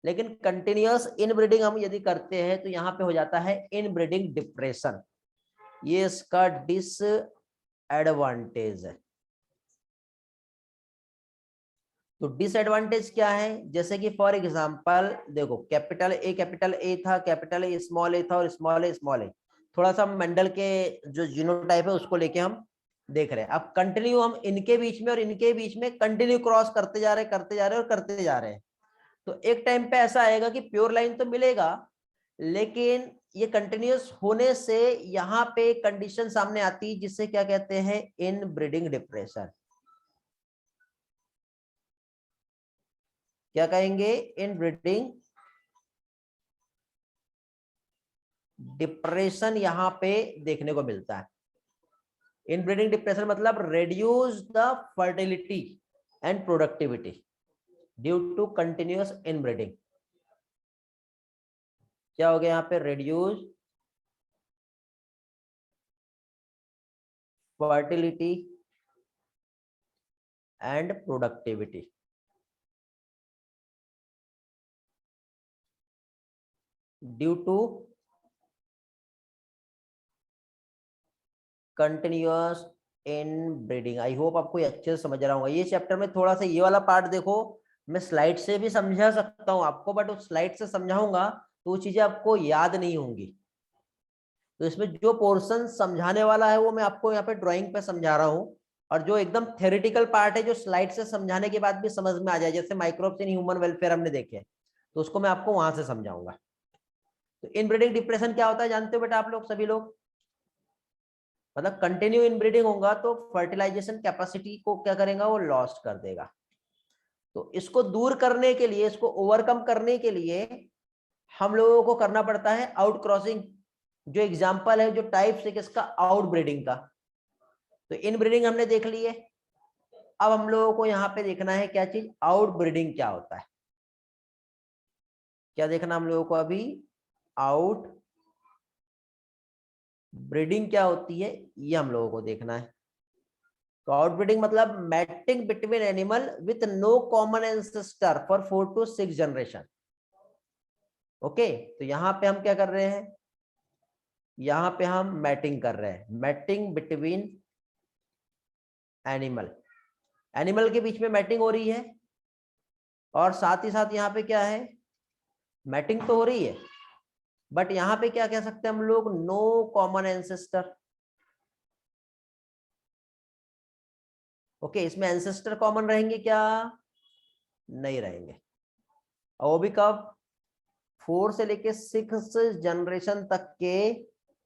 लेकिन कंटिन्यूअस इनब्रीडिंग हम यदि करते हैं तो यहाँ पे हो जाता है इनब्रीडिंग डिप्रेशन। ये इसका डिसएडवांटेज है। तो डिसएडवांटेज क्या है, जैसे कि फॉर एग्जांपल देखो, कैपिटल ए था, कैपिटल ए स्मॉल था, और स्मॉल ए। थोड़ा सा मेंडल के जो जीनोटाइप है उसको लेके हम देख रहे हैं। अब कंटिन्यू हम इनके बीच में और इनके बीच में कंटिन्यू क्रॉस करते जा रहे और करते जा रहे हैं। तो एक टाइम पे ऐसा आएगा कि प्योर लाइन तो मिलेगा, लेकिन ये कंटिन्यूअस होने से यहाँ पे कंडीशन सामने आती है जिससे क्या कहते हैं, इन ब्रीडिंग डिप्रेशन। क्या कहेंगे, इन ब्रीडिंग डिप्रेशन यहां पे देखने को मिलता है। इनब्रीडिंग डिप्रेशन मतलब reduce the fertility and productivity due to continuous inbreeding. क्या हो गया यहाँ पे, reduce fertility and productivity due to continuous inbreeding. I hope आपको ये अच्छे से समझ रहा हूँ। ये चैप्टर में थोड़ा सा ये वाला पार्ट देखो, मैं स्लाइड से भी समझा सकता हूँ आपको, बट उस स्लाइड से समझाऊंगा तो वो चीजें आपको याद नहीं होंगी। तो इसमें जो पोर्शन समझाने वाला है वो मैं आपको यहाँ पे ड्राइंग पे समझा रहा हूँ, और जो एकदम थ्योरेटिकल पार्ट है, जो स्लाइड से समझाने के बाद भी समझ में आ जाए, जैसे माइक्रोब्स इन ह्यूमन वेलफेयर हमने देखे, तो उसको मैं आपको वहां से समझाऊंगा। तो इनब्रीडिंग डिप्रेशन क्या होता है जानते हो बेटा आप लोग, सभी लोग, मतलब कंटिन्यू इनब्रीडिंग होगा तो फर्टिलाइजेशन कैपेसिटी को क्या करेगा, वो लॉस्ट कर देगा। तो इसको दूर करने के लिए, इसको ओवरकम करने के लिए हम लोगों को करना पड़ता है आउट क्रॉसिंग। जो एग्जांपल है, जो टाइप्स है किसका, आउट ब्रीडिंग का। तो इन ब्रीडिंग हमने देख ली है। अब हम लोगों को यहाँ पे देखना है क्या चीज, आउट ब्रीडिंग क्या होता है। क्या देखना हम लोगों को अभी, आउट ब्रीडिंग क्या होती है, ये हम लोगों को देखना है। तो आउट ब्रीडिंग मतलब mating between animal with no common ancestor for 4 to 6 generation. Okay, तो यहाँ पे हम क्या कर रहे हैं, यहाँ पे हम मैटिंग कर रहे हैं, मैटिंग बिटवीन एनिमल, एनिमल के बीच में मैटिंग हो रही है। और साथ ही साथ यहाँ पे क्या है, मैटिंग तो हो रही है, बट यहाँ पे क्या कह सकते हैं हम लोग, नो कॉमन एंसेस्टर। ओके, इसमें एंसेस्टर कॉमन रहेंगे क्या, नहीं रहेंगे। और वो भी कब, 4 से लेके 6 जनरेशन तक के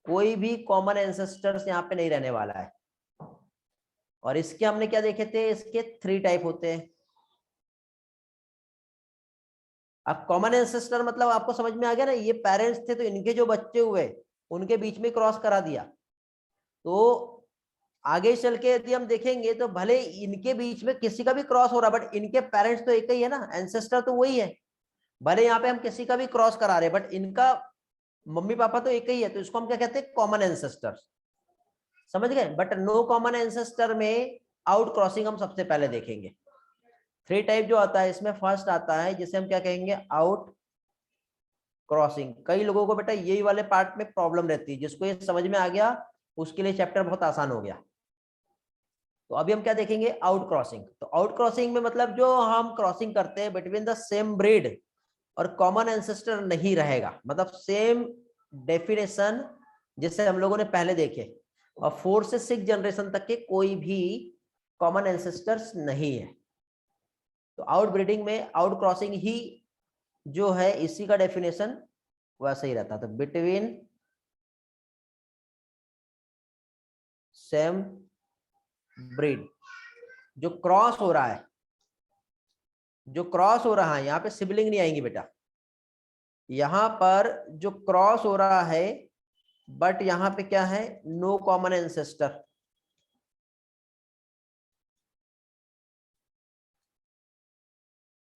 कोई भी कॉमन एंसेस्टर्स यहाँ पे नहीं रहने वाला है। और इसके हमने क्या देखे थे, इसके 3 टाइप होते हैं। अब कॉमन एंसेस्टर मतलब आपको समझ में आ गया ना, ये पेरेंट्स थे तो इनके जो बच्चे हुए उनके बीच में क्रॉस करा दिया। तो आगे चल के यदि हम देखेंगे तो भले इनके बीच में किसी का भी क्रॉस हो रहा, बट इनके पेरेंट्स तो एक ही है ना, एंसेस्टर तो वही है। भले यहाँ पे हम किसी का भी क्रॉस करा रहे, बट इनका मम्मी पापा तो एक ही है, तो इसको हम क्या कहते हैं, कॉमन एंसेस्टर। समझ गए। बट नो कॉमन एंसेस्टर में आउट क्रॉसिंग हम सबसे पहले देखेंगे। 3 टाइप जो आता है इसमें, फर्स्ट आता है जिसे हम क्या कहेंगे, आउट क्रॉसिंग। कई लोगों को बेटा यही वाले पार्ट में प्रॉब्लम रहती है, जिसको ये समझ में आ गया उसके लिए चैप्टर बहुत आसान हो गया। तो अभी हम क्या देखेंगे, आउट क्रॉसिंग। तो आउट क्रॉसिंग में मतलब जो हम क्रॉसिंग करते हैं बिटवीन द सेम ब्रीड और कॉमन एंसेस्टर नहीं रहेगा, मतलब सेम डेफिनेशन जिसे हम लोगों ने पहले देखे, और 4 से 6 जनरेशन तक के कोई भी कॉमन एंसेस्टर्स नहीं है। तो आउट ब्रीडिंग में आउट क्रॉसिंग ही जो है, इसी का डेफिनेशन वैसा ही रहता। तो बिटवीन सेम ब्रीड, जो क्रॉस हो रहा है, जो क्रॉस हो रहा है, यहाँ पे सिबलिंग नहीं आएंगी बेटा, यहां पर जो क्रॉस हो रहा है, बट यहां पे क्या है, no common ancestor.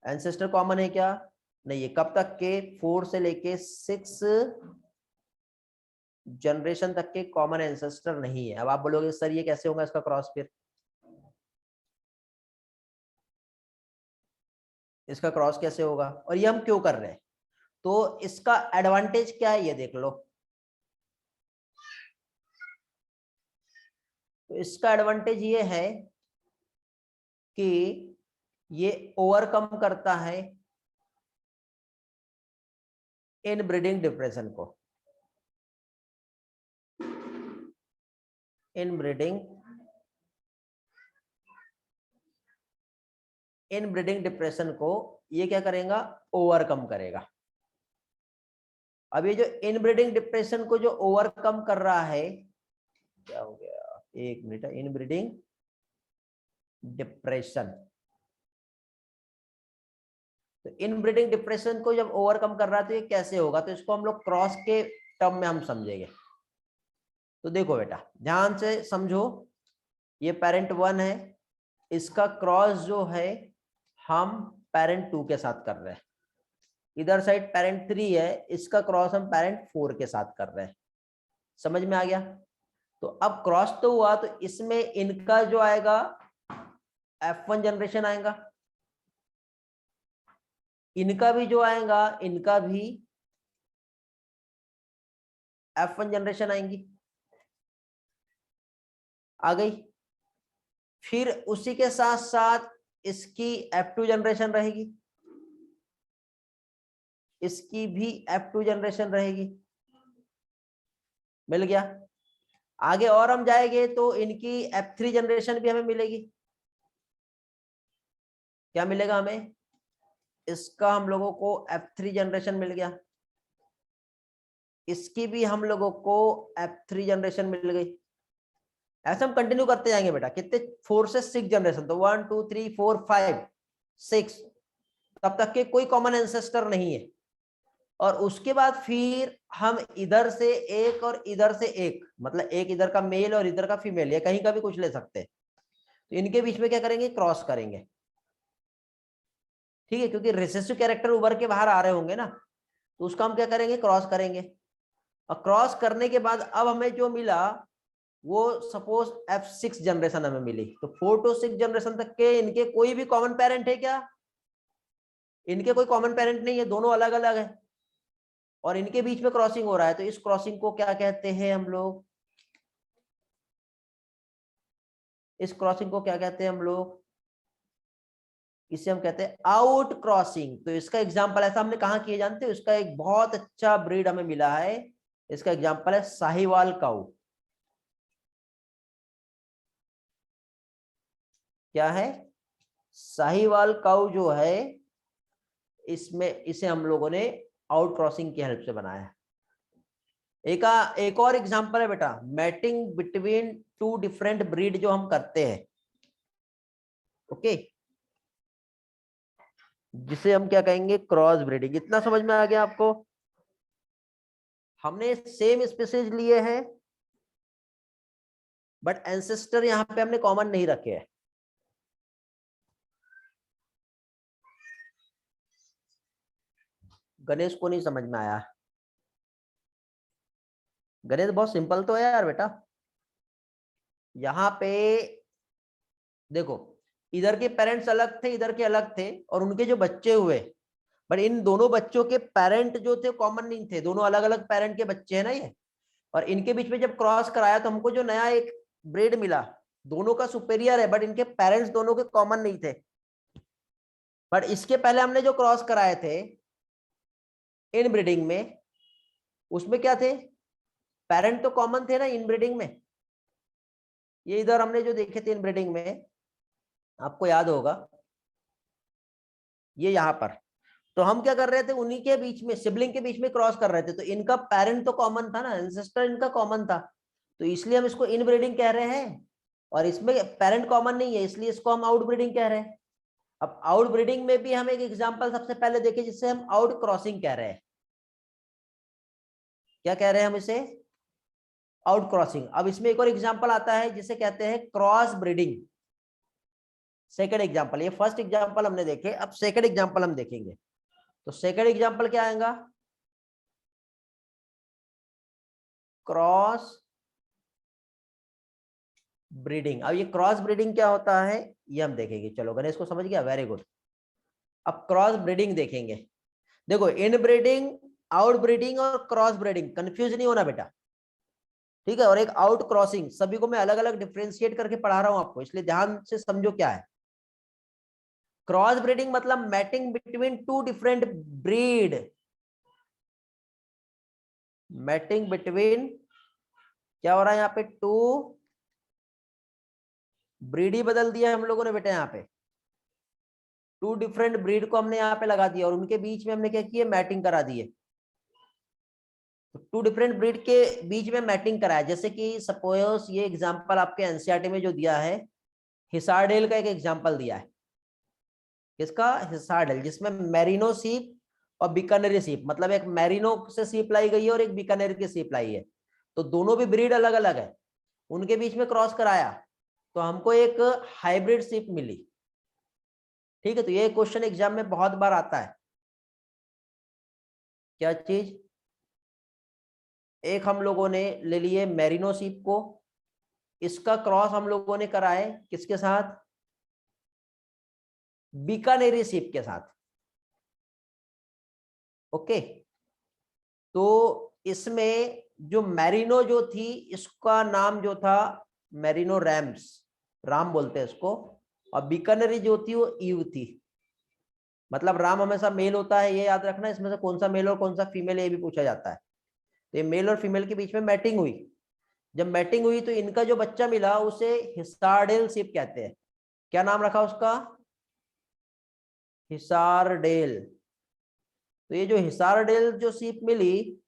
Ancestor common है क्या, नहीं है। कब तक के, 4 से लेके 6 जनरेशन तक के कॉमन एंसेस्टर नहीं है। अब आप बोलोगे सर ये कैसे होगा इसका क्रॉस, फिर इसका क्रॉस कैसे होगा और ये हम क्यों कर रहे हैं, तो इसका एडवांटेज क्या है ये देख लो। तो इसका एडवांटेज ये है कि ये ओवरकम करता है इन ब्रीडिंग डिप्रेशन को, इन ब्रीडिंग डिप्रेशन को ये क्या करेगा, ओवरकम करेगा। अब ये जो इनब्रीडिंग डिप्रेशन को जो ओवरकम कर रहा है, क्या हो गया, एक मिनट, इनब्रीडिंग डिप्रेशन, तो इनब्रीडिंग डिप्रेशन को जब ओवरकम कर रहा है तो ये कैसे होगा, तो इसको हम लोग क्रॉस के टर्म में हम समझेंगे। तो देखो बेटा ध्यान से समझो, ये पेरेंट 1 है, इसका क्रॉस जो है हम पेरेंट 2 के साथ कर रहे हैं। इधर साइड पेरेंट 3 है, इसका क्रॉस हम पेरेंट 4 के साथ कर रहे हैं। समझ में आ गया। तो अब क्रॉस तो हुआ, तो इसमें इनका जो आएगा F1 जनरेशन आएगा, इनका भी जो आएगा, इनका भी F1 जनरेशन आएंगी, आ गई। फिर उसी के साथ साथ इसकी F2 जनरेशन रहेगी, इसकी भी F2 जनरेशन रहेगी, मिल गया। आगे और हम जाएंगे तो इनकी F3 जनरेशन भी हमें मिलेगी। क्या मिलेगा हमें, इसका हम लोगों को F3 जनरेशन मिल गया, इसकी भी हम लोगों को F3 जनरेशन मिल गई। ऐसे हम कंटिन्यू करते जाएंगे बेटा, कितने, 4 से 6 जनरेशन, तो 1 2 3 4 5 6, तब तक के कोई कॉमन एंसेस्टर नहीं है। और उसके बाद फिर हम इधर से एक और इधर से एक, मतलब एक इधर का मेल और इधर का फीमेल, या कहीं का भी कुछ ले सकते हैं, तो इनके बीच में क्या करेंगे, क्रॉस करेंगे। ठीक है, क्योंकि रिसेसिव कैरेक्टर उभर के बाहर आ रहे होंगे ना, तो उसका हम क्या करेंगे, क्रॉस करेंगे। और क्रॉस करने के बाद अब हमें जो मिला वो सपोज F6 जनरेशन हमें मिली, तो 4 to 6 जनरेशन तक के इनके कोई भी कॉमन पेरेंट है क्या, इनके कोई कॉमन पेरेंट नहीं है, दोनों अलग अलग है, और इनके बीच में क्रॉसिंग हो रहा है। तो इस क्रॉसिंग को क्या कहते हैं हम लोग, इस क्रॉसिंग को क्या कहते हैं हम लोग, इसे हम कहते हैं आउट क्रॉसिंग। तो इसका एग्जांपल ऐसा हमने कहाँ किए जानते हो, इसका एक बहुत अच्छा ब्रीड हमें मिला है, इसका एग्जांपल है साहिवाल काऊ। क्या है, साहिवाल काऊ जो है, इसमें इसे हम लोगों ने आउट क्रॉसिंग की हेल्प से बनाया है। एक और एग्जांपल है बेटा, mating between two different breed जो हम करते हैं, ओके, जिसे हम क्या कहेंगे, क्रॉस ब्रीडिंग। इतना समझ में आ गया आपको? हमने सेम स्पीसीज लिए हैं बट एंसेस्टर यहां पे हमने कॉमन नहीं रखे हैं। गणेश को नहीं समझ में आया? गणेश बहुत सिंपल तो है यार बेटा। यहाँ पे देखो, इधर के पेरेंट्स अलग थे, इधर के अलग थे, और उनके जो बच्चे हुए, बट इन दोनों बच्चों के पेरेंट जो थे कॉमन नहीं थे, दोनों अलग अलग पेरेंट के बच्चे हैं ना ये। और इनके बीच में जब क्रॉस कराया तो हमको जो नया एक ब्रीड मिला, दोनों का सुपेरियर है, बट इनके पेरेंट्स दोनों के कॉमन नहीं थे। बट इसके पहले हमने जो क्रॉस कराए थे इन ब्रीडिंग में, उसमें क्या थे, पेरेंट तो कॉमन थे ना इन ब्रीडिंग में। ये इधर हमने जो देखे थे इन ब्रीडिंग में, आपको याद होगा, ये यहाँ पर, तो हम क्या कर रहे थे, उन्हीं के बीच में, सिबलिंग के बीच में क्रॉस कर रहे थे, तो इनका पेरेंट तो कॉमन था ना, एंसेस्टर इनका कॉमन था, तो इसलिए हम इसको इन ब्रीडिंग कह रहे हैं। और इसमें पेरेंट कॉमन नहीं है, इसलिए इसको हम आउट ब्रीडिंग कह रहे हैं। अब आउट ब्रीडिंग में भी हम एक एग्जांपल सबसे पहले देखें जिससे हम आउट क्रॉसिंग कह रहे हैं। क्या कह रहे हैं हम इसे, आउट क्रॉसिंग। अब इसमें एक और एग्जांपल आता है जिसे कहते हैं क्रॉस ब्रीडिंग। सेकंड एग्जांपल, ये फर्स्ट एग्जांपल हमने देखे, अब सेकंड एग्जांपल हम देखेंगे। तो सेकंड एग्जांपल क्या आएगा, क्रॉस ब्रीडिंग। अब ये क्रॉस ब्रीडिंग क्या होता है ये हम देखेंगे। चलो गणेश को समझ गया, वेरी गुड। अब क्रॉस ब्रीडिंग देखेंगे। देखो, इन ब्रीडिंग, आउट ब्रीडिंग और क्रॉस ब्रीडिंग, कंफ्यूज नहीं होना बेटा, ठीक है। और एक आउट क्रॉसिंग, सभी को मैं अलग अलग डिफ्रेंशिएट करके पढ़ा रहा हूं आपको, इसलिए ध्यान से समझो क्या है। क्रॉस ब्रीडिंग मतलब mating between two different breed, mating between, क्या हो रहा है यहाँ पे, टू ब्रीड ही बदल दिया है हम लोगों ने बेटा, यहाँ पे टू डिफरेंट ब्रीड को हमने यहाँ पे लगा दिया, और उनके बीच में हमने क्या किया, मैटिंग करा दी है। तो टू डिफरेंट ब्रीड के बीच में मैटिंग कराया, जैसे कि सपोज ये एग्जांपल आपके एनसीईआरटी में जो दिया है, हिसारडेल का एक एग्जांपल दिया है। किसका, हिसारडेल, जिसमें मेरिनो सीप और बीकानेरी सीप, मतलब एक मेरिनो से सीप लाई गई है और एक बीकानेर की सीप लाई है, तो दोनों भी ब्रीड अलग अलग है, उनके बीच में क्रॉस कराया तो हमको एक हाइब्रिड सीप मिली, ठीक है। तो ये क्वेश्चन एग्जाम में बहुत बार आता है। क्या चीज, एक हम लोगों ने ले लिए मेरिनो सीप को, इसका क्रॉस हम लोगों ने करा है किसके साथ, बीकानेरी सीप के साथ, ओके। तो इसमें जो मैरिनो जो थी, इसका नाम जो था मैरिनो रैम्स, राम बोलते हैं इसको, और बीकानेरी जो थी वो ईव थी। मतलब राम हमेशा मेल होता है, ये याद रखना, इसमें से कौन सा मेल और कौन सा फीमेल ये भी पूछा जाता है। तो ये मेल और फीमेल के बीच में मैटिंग हुई, जब मैटिंग हुई तो इनका जो बच्चा मिला उसे हिसारडेल सीप कहते हैं। क्या नाम रखा उसका, हिसारडेल। तो ये जो हिसारडेल जो सीप मिली,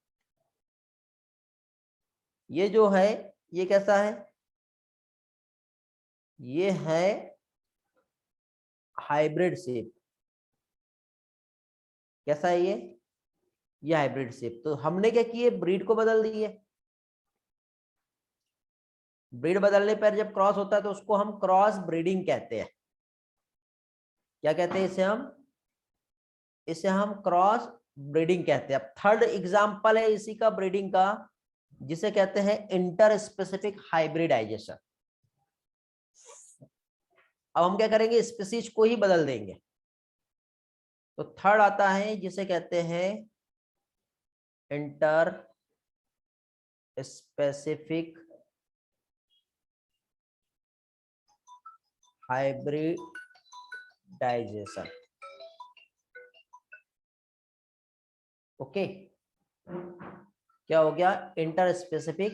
ये जो है, ये कैसा है, ये है हाइब्रिड सीप। कैसा है ये हाइब्रिड सीप। तो हमने क्या किए, ब्रीड को बदल दिए। ब्रीड बदलने पर जब क्रॉस होता है तो उसको हम क्रॉस ब्रीडिंग कहते हैं। क्या कहते हैं इसे हम क्रॉस ब्रीडिंग कहते हैं। अब थर्ड एग्जांपल है इसी का ब्रीडिंग का, जिसे कहते हैं इंटर स्पेसिफिक हाइब्रिडाइजेशन। अब हम क्या करेंगे, स्पीसीज को ही बदल देंगे। तो थर्ड आता है जिसे कहते हैं inter specific hybridisation. Hybridisation. Okay, क्या हो गया? Inter specific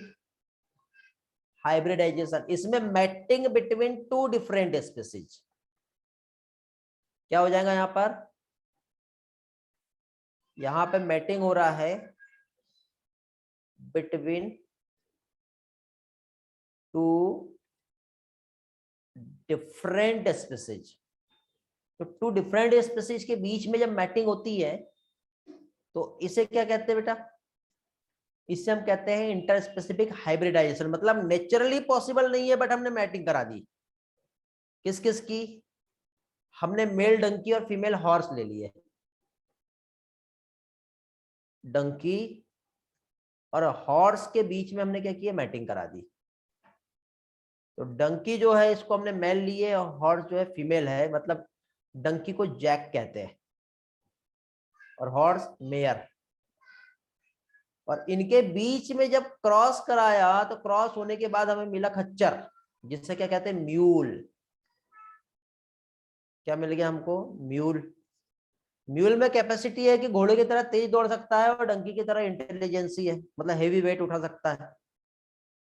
hybridisation. इसमें mating between two different species. क्या हो जाएगा यहां पर? यहां पे मैटिंग हो रहा है बिटवीन टू डिफरेंट स्पीसीज। तो टू डिफरेंट स्पीसीज के बीच में जब मैटिंग होती है तो इसे क्या कहते हैं बेटा? इससे हम कहते हैं इंटर स्पेसिफिक हाइब्रिडाइजेशन। मतलब नेचुरली पॉसिबल नहीं है बट हमने मैटिंग करा दी। किस किस की? हमने मेल डंकी और फीमेल हॉर्स ले लिए। डंकी और हॉर्स के बीच में हमने क्या किया? मैटिंग करा दी। तो डंकी जो है इसको हमने मेल लिए और हॉर्स जो है फीमेल है। मतलब डंकी को जैक कहते हैं और हॉर्स मेयर। और इनके बीच में जब क्रॉस कराया तो क्रॉस होने के बाद हमें मिला खच्चर, जिससे क्या कहते हैं? म्यूल। क्या मिल गया हमको? म्यूल। म्यूल में कैपेसिटी है कि घोड़े की तरह तेज दौड़ सकता है और डंकी की तरह इंटेलिजेंसी है, मतलब हेवी वेट उठा सकता है।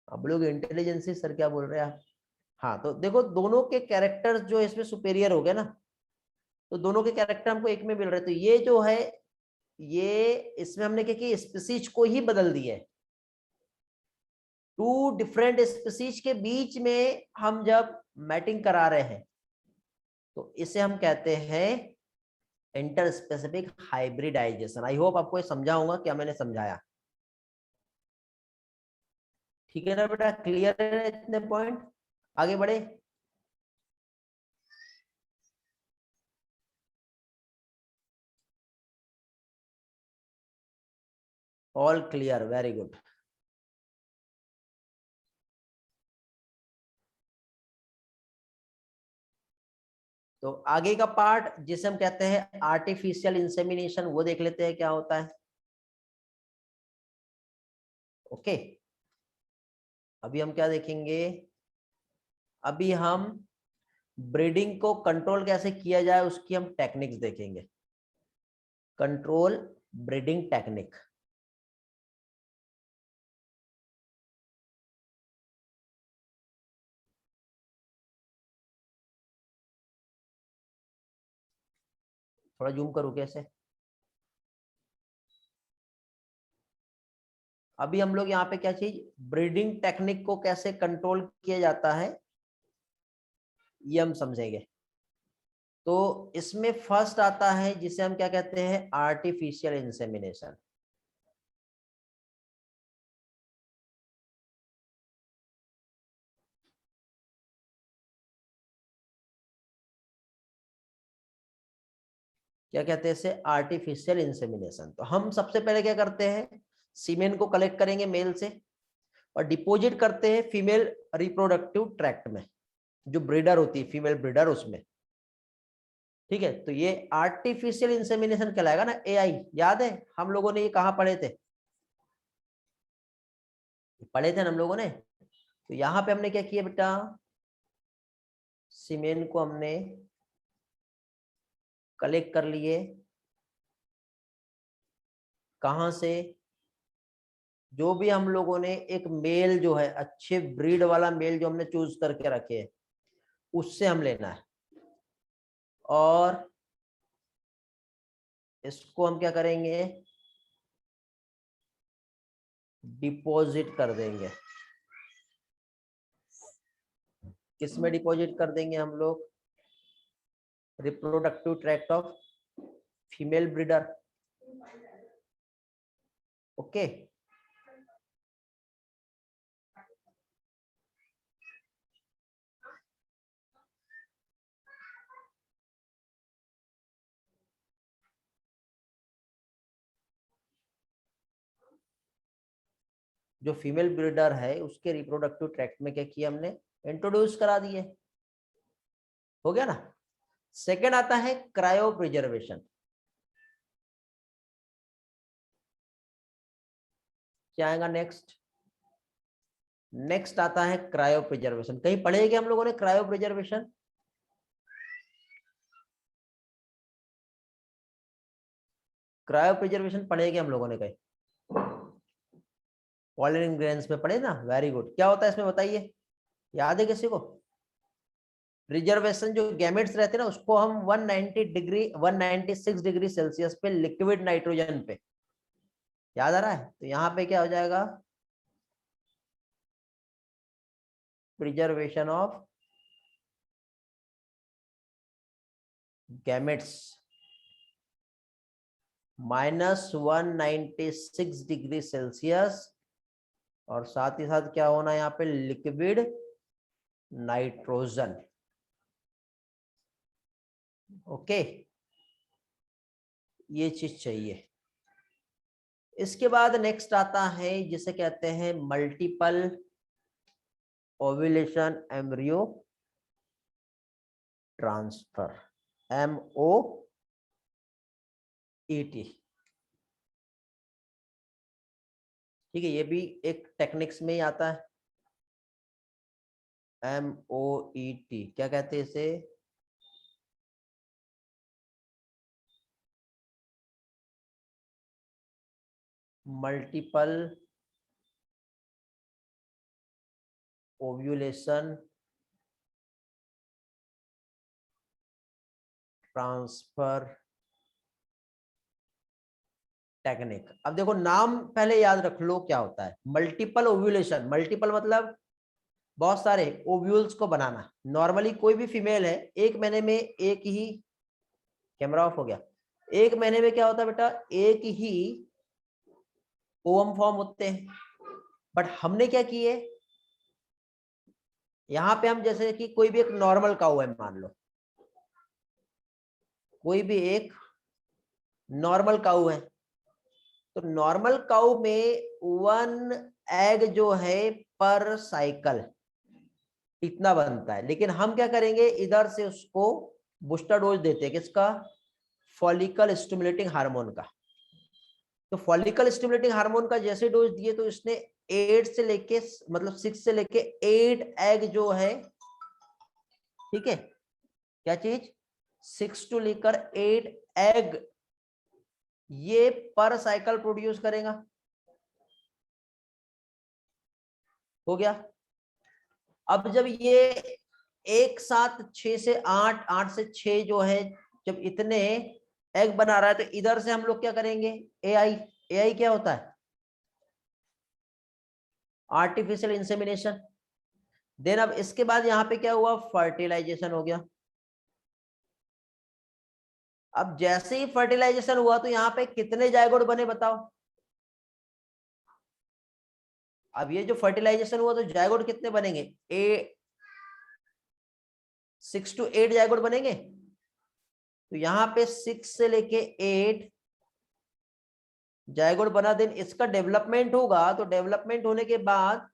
अब लोग इंटेलिजेंसी सर क्या बोल रहे हैं आप? हाँ, तो देखो दोनों के कैरेक्टर्स जो इसमें सुपेरियर हो गए ना, तो दोनों के कैरेक्टर हमको एक में मिल रहे। तो ये जो है, ये इसमें हमने क्या किया? स्पीसीज को ही बदल दिया है। टू डिफरेंट स्पीसीज के बीच में हम जब मैटिंग करा रहे हैं तो इसे हम कहते हैं inter specific hybridization. I hope आपको ये समझा होगा क्या मैंने समझाया। ठीक है ना बेटा? क्लियर है इतने पॉइंट? आगे बढ़े। All clear, very good. तो आगे का पार्ट जिसे हम कहते हैं आर्टिफिशियल इंसेमिनेशन, वो देख लेते हैं क्या होता है। ओके, अभी हम क्या देखेंगे? अभी हम ब्रीडिंग को कंट्रोल कैसे किया जाए उसकी हम टेक्निक्स देखेंगे। Control breeding technique. थोड़ा जूम करूं कैसे? अभी हम लोग यहाँ पे क्या चीज, ब्रीडिंग टेक्निक को कैसे कंट्रोल किया जाता है ये हम समझेंगे। तो इसमें फर्स्ट आता है जिसे हम क्या कहते हैं? Artificial insemination. क्या कहते हैं इसे? Artificial insemination. तो हम सबसे पहले क्या करते हैं? सीमेन को कलेक्ट करेंगे मेल से और डिपॉजिट करते हैं फीमेल रिप्रोडक्टिव ट्रैक्ट में, जो ब्रीडर होती है, फीमेल ब्रीडर उसमें। ठीक है, तो ये आर्टिफिशियल इंसेमिनेशन कहलाएगा ना, एआई। याद है हम लोगों ने ये कहाँ पढ़े थे? पढ़े थे ना हम लोगों ने। तो यहाँ पे हमने क्या किया बेटा? सीमेन को हमने कलेक्ट कर लिए। कहाँ से? जो भी हम लोगों ने एक मेल जो है, अच्छे ब्रीड वाला मेल जो हमने चूज करके रखे हैं, उससे हम लेना है और इसको हम क्या करेंगे? डिपॉजिट कर देंगे। किस में डिपॉजिट कर देंगे हम लोग? Reproductive tract of female breeder. Okay, जो फीमेल ब्रीडर है उसके रिप्रोडक्टिव ट्रैक्ट में क्या किया हमने? इंट्रोड्यूस करा दिए। हो गया ना? सेकेंड आता है क्रायो प्रिजर्वेशन। क्या आएगा नेक्स्ट? नेक्स्ट आता है क्रायो प्रिजर्वेशन। कहीं पढ़े क्या हम लोगों ने क्रायो प्रिजर्वेशन? क्रायो प्रिजर्वेशन पढ़ेंगे हम लोगों ने कहीं, पॉलिन ग्रेन्स में पढ़े ना, वेरी गुड। क्या होता है इसमें बताइए, याद है किसी को? प्रिजर्वेशन जो गैमेट्स रहते हैं ना, उसको हम 190 डिग्री 196 डिग्री सेल्सियस पे लिक्विड नाइट्रोजन पे, याद आ रहा है? तो यहाँ पे क्या हो जाएगा, preservation of gametes -196 degree Celsius, और साथ ही साथ क्या होना है यहाँ पे, लिक्विड नाइट्रोजन। ओके, ये चीज चाहिए। इसके बाद नेक्स्ट आता है जिसे कहते हैं multiple ovulation embryo transfer, MOET। ठीक है, ये भी एक टेक्निक्स में ही आता है, MOET। क्या कहते हैं इसे? Multiple ovulation transfer technique. अब देखो, नाम पहले याद रख लो क्या होता है। मल्टीपल ओव्यूलेशन, मल्टीपल मतलब बहुत सारे ओव्यूल्स को बनाना। नॉर्मली कोई भी फीमेल है, एक महीने में एक ही, कैमरा ऑफ हो गया, एक महीने में क्या होता है बेटा, एक ही ओवम फॉर्म होते हैं। बट हमने क्या किए, यहाँ पे हम जैसे कि कोई भी एक नॉर्मल काऊ है, मान लो कोई भी एक नॉर्मल काऊ है, तो नॉर्मल काऊ में 1 एग जो है पर साइकिल इतना बनता है। लेकिन हम क्या करेंगे, इधर से उसको बूस्टर डोज देते हैं, किसका? फॉलिकल स्टिमुलेटिंग हार्मोन का। तो फॉलिकल स्टिमुलेटिंग हार्मोन का जैसे डोज दिए, तो इसने 8 से लेके मतलब 6 से लेके 8 एग जो है, ठीक है, क्या चीज, 6 टू लेकर 8 एग ये पर साइकिल प्रोड्यूस करेगा। हो गया। अब जब ये एक साथ 6 से 8, 8 से 6 जो है, जब इतने एग बना रहा है, तो इधर से हम लोग क्या करेंगे, एआई। एआई क्या होता है? Artificial insemination. देन अब इसके बाद यहाँ पे क्या हुआ, फर्टिलाइजेशन हो गया। अब जैसे ही फर्टिलाइजेशन हुआ, तो यहाँ पे कितने जायगोट बने बताओ। अब ये जो फर्टिलाइजेशन हुआ, तो जायगोट कितने बनेंगे, 6 to 8 जायगोट बनेंगे। तो यहाँ पे 6 से लेके 8 जायगोट बना। देन इसका डेवलपमेंट होगा, तो डेवलपमेंट होने के बाद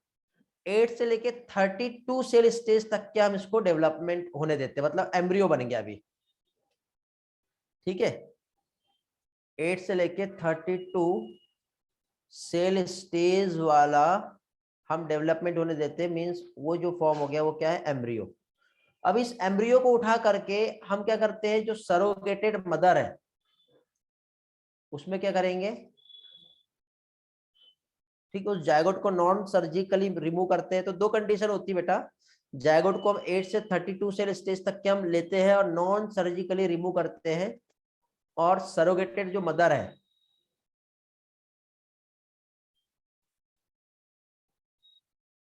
8 से लेके 32 सेल स्टेज तक के हम इसको डेवलपमेंट होने देते हैं, मतलब एम्ब्रियो बन गया अभी। ठीक है, 8 से लेके 32 सेल स्टेज वाला हम डेवलपमेंट होने देते हैं। मींस वो जो फॉर्म हो गया वो क्या है, एम्ब्रियो। अब इस एम्ब्रियो को उठा करके हम क्या करते हैं, जो सरोगेटेड मदर है उसमें क्या करेंगे, ठीक है, उस जायगोट को नॉन सर्जिकली रिमूव करते हैं। तो दो कंडीशन होती है बेटा, जायगोट को हम 8 से 32 सेल स्टेज तक के हम लेते हैं और नॉन सर्जिकली रिमूव करते हैं, और सरोगेटेड जो मदर है,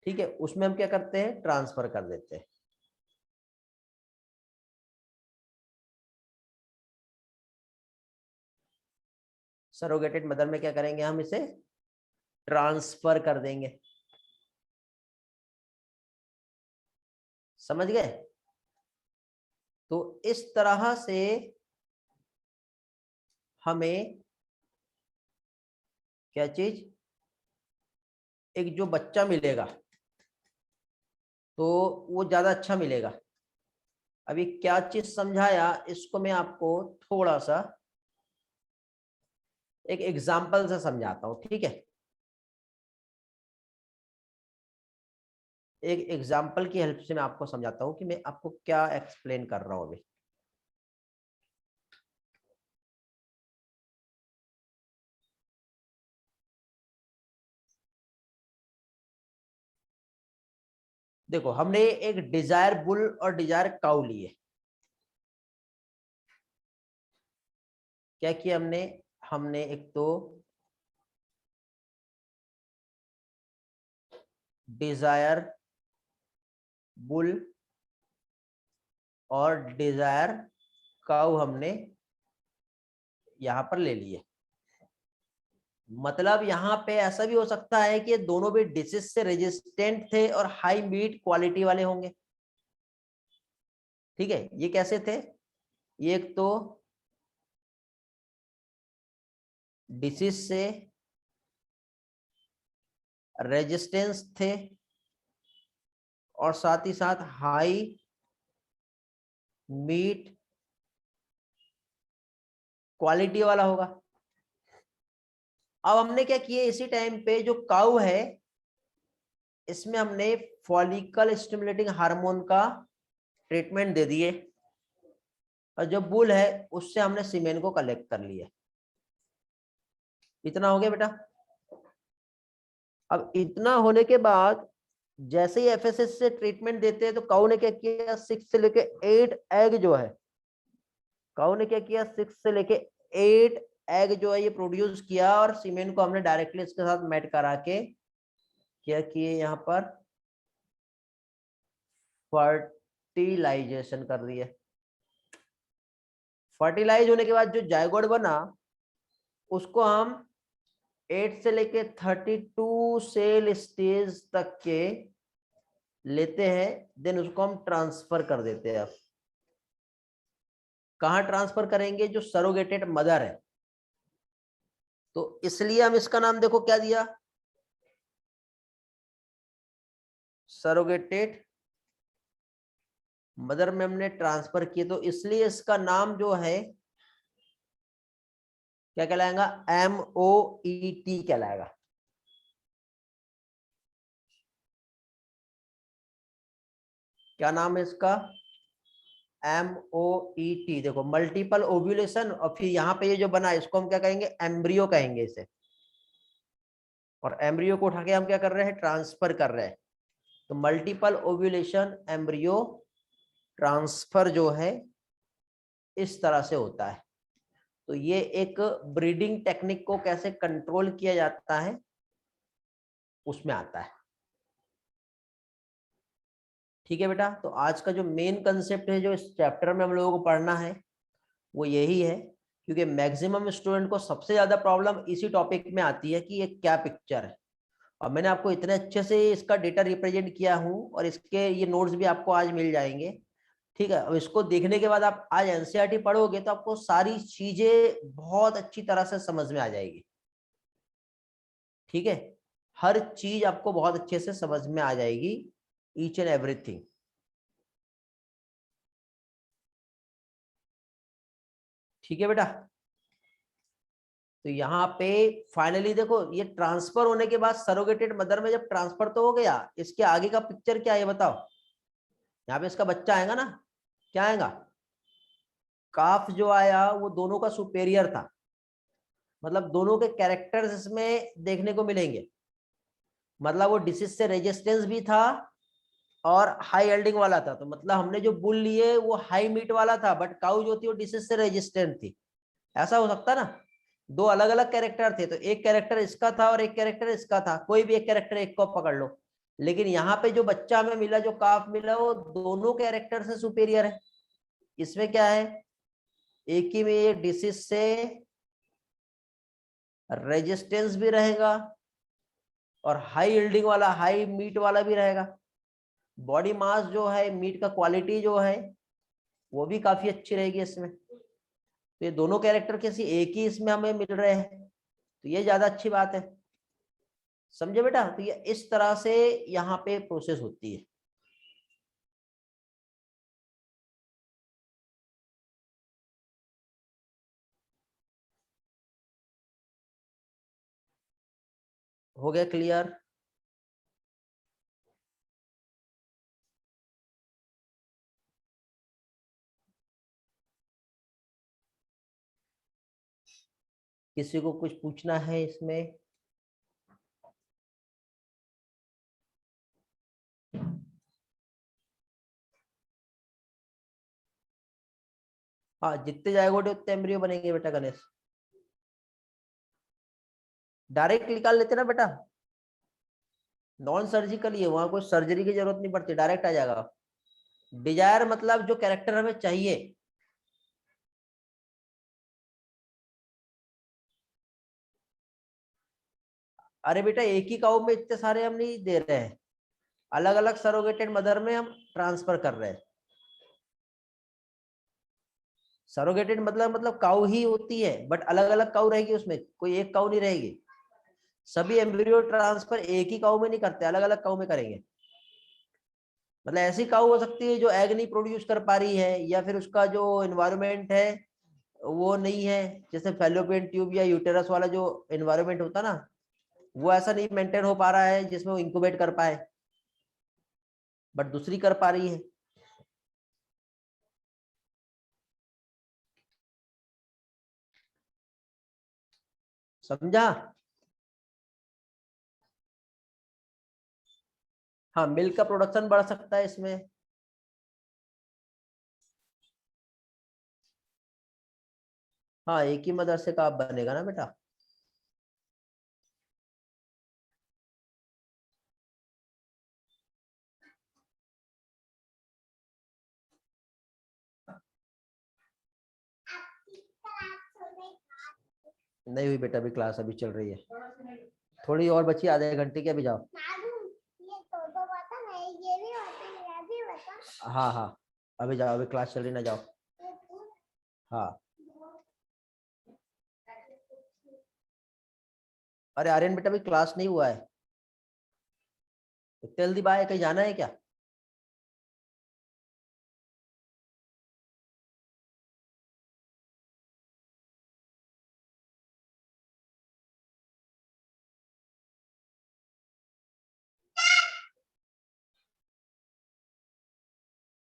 ठीक है, उसमें हम क्या करते हैं, ट्रांसफर कर देते हैं। सरोगेटेड मदर में क्या करेंगे, हम इसे ट्रांसफर कर देंगे। समझ गए? तो इस तरह से हमें क्या चीज, एक जो बच्चा मिलेगा तो वो ज्यादा अच्छा मिलेगा। अभी क्या चीज समझाया, इसको मैं आपको थोड़ा सा एक एग्जाम्पल से समझाता हूं, ठीक है। एक एग्जाम्पल की हेल्प से मैं आपको समझाता हूं कि मैं आपको क्या एक्सप्लेन कर रहा हूं अभी। देखो हमने एक डिजायर बुल और डिजायर काउ लिए, क्या किया हमने, हमने एक तो डिजायर बुल और डिजायर काउ हमने यहां पर ले लिए। मतलब यहाँ पे ऐसा भी हो सकता है कि दोनों भी डिसीज से रेजिस्टेंट थे और हाई मीट क्वालिटी वाले होंगे। ठीक है, ये कैसे थे, ये एक तो डिसीज से रेजिस्टेंस थे और साथ ही साथ हाई मीट क्वालिटी वाला होगा। अब हमने क्या किया, इसी टाइम पे जो काऊ है इसमें हमने फॉलिकल स्टिमुलेटिंग हार्मोन का ट्रीटमेंट दे दिए और जो बुल है उससे हमने सीमेन को कलेक्ट कर लिया। इतना हो गया बेटा। अब इतना होने के बाद जैसे ही एफएसएस से ट्रीटमेंट देते हैं तो काऊ ने क्या किया, 6 से लेके 8 एग जो है, काऊ ने क्या किया, 6 से लेके 8 एग जो है ये प्रोड्यूस किया और सीमेन को हमने डायरेक्टली इसके साथ मैट करा के क्या किए, यहाँ पर फर्टिलाइजेशन कर दिया। फर्टिलाइज होने के बाद जो जायगोट बना उसको हम 8 से लेके 32 सेल स्टेज तक के लेते हैं, देन उसको हम ट्रांसफर कर देते हैं। अब कहाँ ट्रांसफर करेंगे, जो सरोगेटेड मदर है, तो इसलिए हम इसका नाम देखो क्या दिया, सरोगेटेड मदर में हमने ट्रांसफर किए, तो इसलिए इसका नाम जो है क्या कहलाएगा, MOET कहलाएगा। क्या नाम है इसका, MOET। देखो मल्टीपल ओव्यूलेशन और फिर यहाँ पे ये जो बना है इसको हम क्या कहेंगे, एम्ब्रियो कहेंगे इसे। और एम्ब्रियो को उठा के हम क्या कर रहे हैं, ट्रांसफर कर रहे हैं। तो मल्टीपल ओव्यूलेशन एम्ब्रियो ट्रांसफर जो है इस तरह से होता है। तो ये एक ब्रीडिंग टेक्निक को कैसे कंट्रोल किया जाता है उसमें आता है। ठीक है बेटा, तो आज का जो मेन कंसेप्ट है जो इस चैप्टर में हम लोगों को पढ़ना है वो यही है, क्योंकि मैक्सिमम स्टूडेंट को सबसे ज्यादा प्रॉब्लम इसी टॉपिक में आती है कि ये क्या पिक्चर है। और मैंने आपको इतने अच्छे से इसका डेटा रिप्रेजेंट किया हूँ और इसके ये नोट्स भी आपको आज मिल जाएंगे। ठीक है, अब इसको देखने के बाद आप आज एनसीईआरटी पढ़ोगे तो आपको सारी चीजें बहुत अच्छी तरह से समझ में आ जाएगी। ठीक है, हर चीज आपको बहुत अच्छे से समझ में आ जाएगी, ईच एंड एवरीथिंग। ठीक है बेटा, तो यहाँ पे फाइनली देखो ये ट्रांसफर होने के बाद सरोगेटेड मदर में जब ट्रांसफर तो हो गया, इसके आगे का पिक्चर क्या है बताओ। यहाँ पे इसका बच्चा आएगा ना, क्या आएगा, काफ जो आया वो दोनों का सुपेरियर था, मतलब दोनों के कैरेक्टर्स इसमें देखने को मिलेंगे। मतलब वो डिसीज से रेजिस्टेंस भी था और हाई एल्डिंग वाला था, तो मतलब हमने जो बुल लिए वो हाई मीट वाला था, बट काउ जो थी वो डिसीज से रेजिस्टेंट थी। ऐसा हो सकता ना, दो अलग अलग कैरेक्टर थे, तो एक कैरेक्टर इसका था और एक कैरेक्टर इसका था, कोई भी एक कैरेक्टर एक को पकड़ लो। लेकिन यहाँ पे जो बच्चा हमें मिला, जो काफ मिला, वो दोनों कैरेक्टर से सुपेरियर है। इसमें क्या है, एक ही में ये डिसीज से रेजिस्टेंस भी रहेगा और हाई यील्डिंग वाला, हाई मीट वाला भी रहेगा। बॉडी मास जो है, मीट का क्वालिटी जो है वो भी काफी अच्छी रहेगी इसमें। तो ये दोनों कैरेक्टर किसी एक ही इसमें हमें मिल रहे हैं, तो ये ज्यादा अच्छी बात है। समझे बेटा, तो ये इस तरह से यहाँ पे प्रोसेस होती है। हो गया क्लियर। किसी को कुछ पूछना है इसमें, हाँ, जितने जायगोट उतने एम्ब्रियो बनेंगे बेटा गणेश। डायरेक्ट निकाल लेते ना बेटा, नॉन सर्जिकल ही है, वहां कोई सर्जरी की जरूरत नहीं पड़ती, डायरेक्ट आ जाएगा। डिजायर मतलब जो कैरेक्टर हमें चाहिए। अरे बेटा एक ही काउ में इतने सारे हम नहीं दे रहे हैं, अलग अलग सरोगेटेड मदर में हम ट्रांसफर कर रहे हैं। सरोगेटेड मतलब काउ ही होती है, बट अलग अलग काउ रहेगी, उसमें कोई एक काउ नहीं रहेगी। सभी एम्ब्रियो ट्रांसफर एक ही काउ में नहीं करते, अलग अलग काउ में करेंगे। मतलब ऐसी काउ हो सकती है जो एग नहीं प्रोड्यूस कर पा रही है, या फिर उसका जो एनवायरमेंट है वो नहीं है, जैसे फैलोपियन ट्यूब या यूटेरस वाला जो एनवायरमेंट होता ना, वो ऐसा नहीं मेंटेन हो पा रहा है जिसमें वो इंक्यूबेट कर पाए, बट दूसरी कर पा रही है। समझा? हाँ, मिल्क का प्रोडक्शन बढ़ सकता है इसमें। हाँ, एक ही मदर से काफ बनेगा ना बेटा। नहीं हुई बेटा, अभी क्लास अभी चल रही है, थोड़ी और बची, आधे घंटे की, अभी जाओ। हाँ हाँ, अभी जाओ, अभी क्लास चल रही ना, जाओ। हाँ। अरे आर्यन बेटा अभी क्लास नहीं हुआ है, तो जल्दी बाय, कहीं जाना है क्या?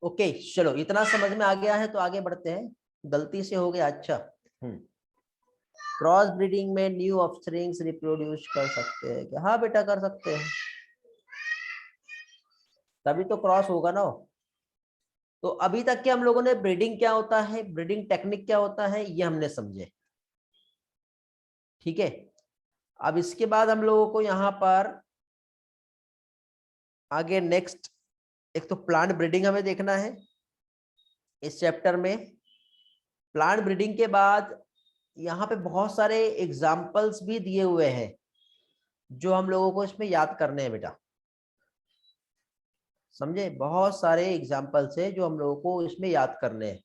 ओके चलो, इतना समझ में आ गया है तो आगे बढ़ते हैं। गलती से हो गया, अच्छा। क्रॉस ब्रीडिंग में न्यू ऑफस्प्रिंग्स रिप्रोड्यूस कर सकते हैं क्या? हाँ बेटा कर सकते हैं, तभी तो क्रॉस होगा ना। तो अभी तक के हम लोगों ने ब्रीडिंग क्या होता है, ब्रीडिंग टेक्निक क्या होता है, ये हमने समझे। ठीक है, अब इसके बाद हम लोगों को यहाँ पर आगे नेक्स्ट, एक तो प्लांट ब्रीडिंग हमें देखना है इस चैप्टर में। प्लांट ब्रीडिंग के बाद यहाँ पे बहुत सारे एग्जाम्पल्स भी दिए हुए हैं जो हम लोगों को इसमें याद करने हैं बेटा। समझे, बहुत सारे एग्जाम्पल्स है जो हम लोगों को इसमें याद करने हैं।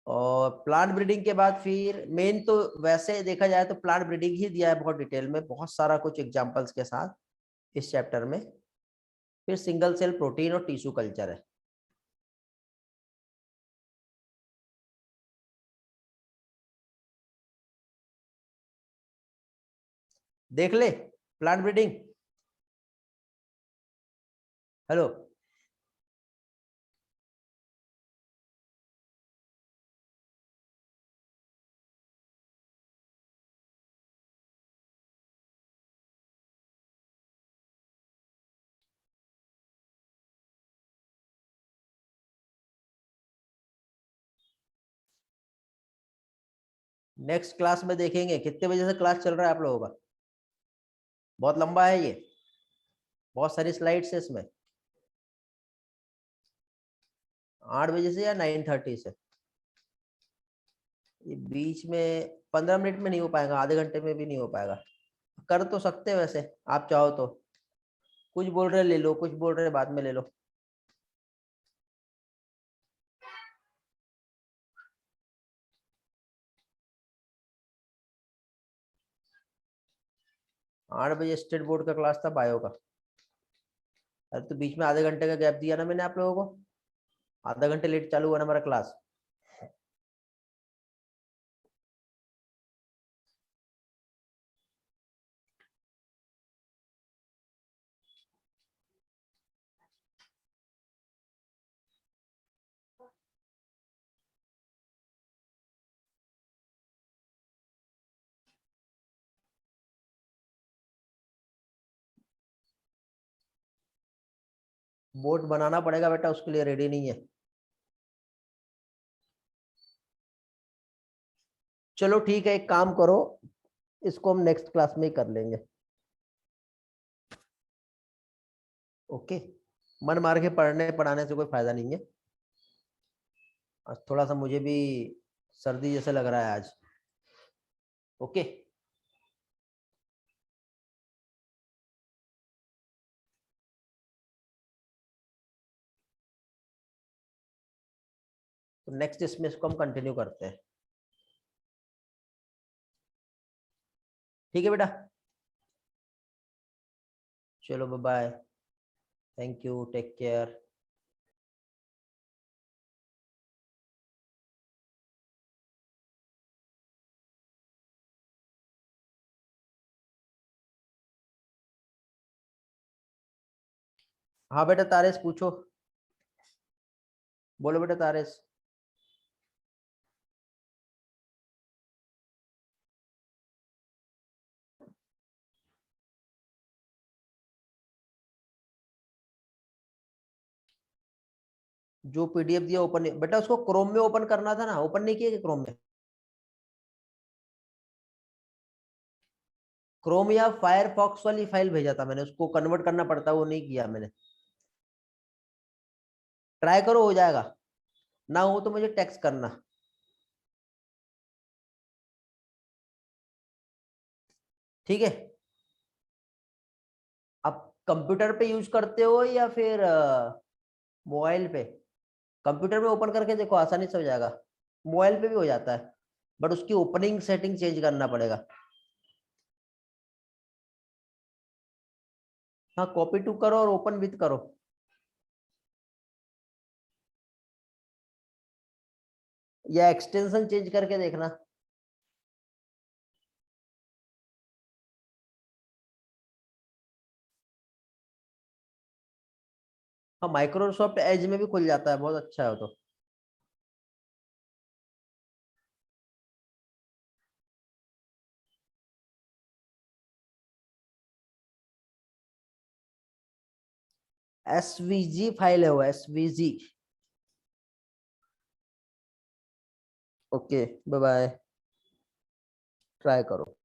और प्लांट ब्रीडिंग के बाद फिर मेन तो वैसे देखा जाए तो प्लांट ब्रीडिंग ही दिया है बहुत डिटेल में, बहुत सारा कुछ एग्जाम्पल्स के साथ इस चैप्टर में। फिर सिंगल सेल प्रोटीन और टिश्यू कल्चर है। देख ले plant breeding. Hello, next class में देखेंगे। कितने बजे से क्लास चल रहा है आप लोगों का? बहुत लंबा है ये, बहुत सारी स्लाइड्स है इसमें। 8 बजे से या 9:30 से? ये बीच में 15 मिनट में नहीं हो पाएगा, आधे घंटे में भी नहीं हो पाएगा। कर तो सकते हैं वैसे, आप चाहो तो। कुछ बोल रहे ले लो, कुछ बोल रहे बाद में ले लो। 8 बजे स्टेट बोर्ड का क्लास था बायो का। अरे तो बीच में आधे घंटे का गैप दिया ना मैंने आप लोगों को, आधा घंटे लेट चालू हुआ ना हमारा क्लास। बोर्ड बनाना पड़ेगा बेटा, उसके लिए रेडी नहीं है। चलो ठीक है, एक काम करो, इसको हम नेक्स्ट क्लास में ही कर लेंगे। ओके, मन मार के पढ़ने पढ़ाने से कोई फायदा नहीं है। आज थोड़ा सा मुझे भी सर्दी जैसे लग रहा है आज। ओके, तो नेक्स्ट इसमें इसको हम कंटिन्यू करते हैं। ठीक है बेटा, चलो bye bye, thank you, take care. हाँ बेटा तारेश पूछो, बोलो बेटा तारेश। जो पीडीएफ दिया ओपन, बेटा उसको क्रोम में ओपन करना था ना, ओपन नहीं किया कि क्रोम में? क्रोम या फायरफॉक्स वाली फाइल भेजा था मैंने, उसको कन्वर्ट करना पड़ता, वो नहीं किया मैंने। ट्राई करो, हो जाएगा ना, हो तो मुझे टेक्स्ट करना। ठीक है, आप कंप्यूटर पे यूज करते हो या फिर मोबाइल पे? कंप्यूटर में ओपन करके देखो, आसानी से हो जाएगा। मोबाइल पे भी हो जाता है, बट उसकी ओपनिंग सेटिंग चेंज करना पड़ेगा। हाँ, कॉपी टू करो और ओपन विथ करो। या एक्सटेंशन चेंज करके देखना। हाँ, माइक्रोसॉफ्ट एज में भी खुल जाता है, बहुत अच्छा है वो तो। एसवीजी फाइल है वो, SVG. Okay, bye bye, try करो।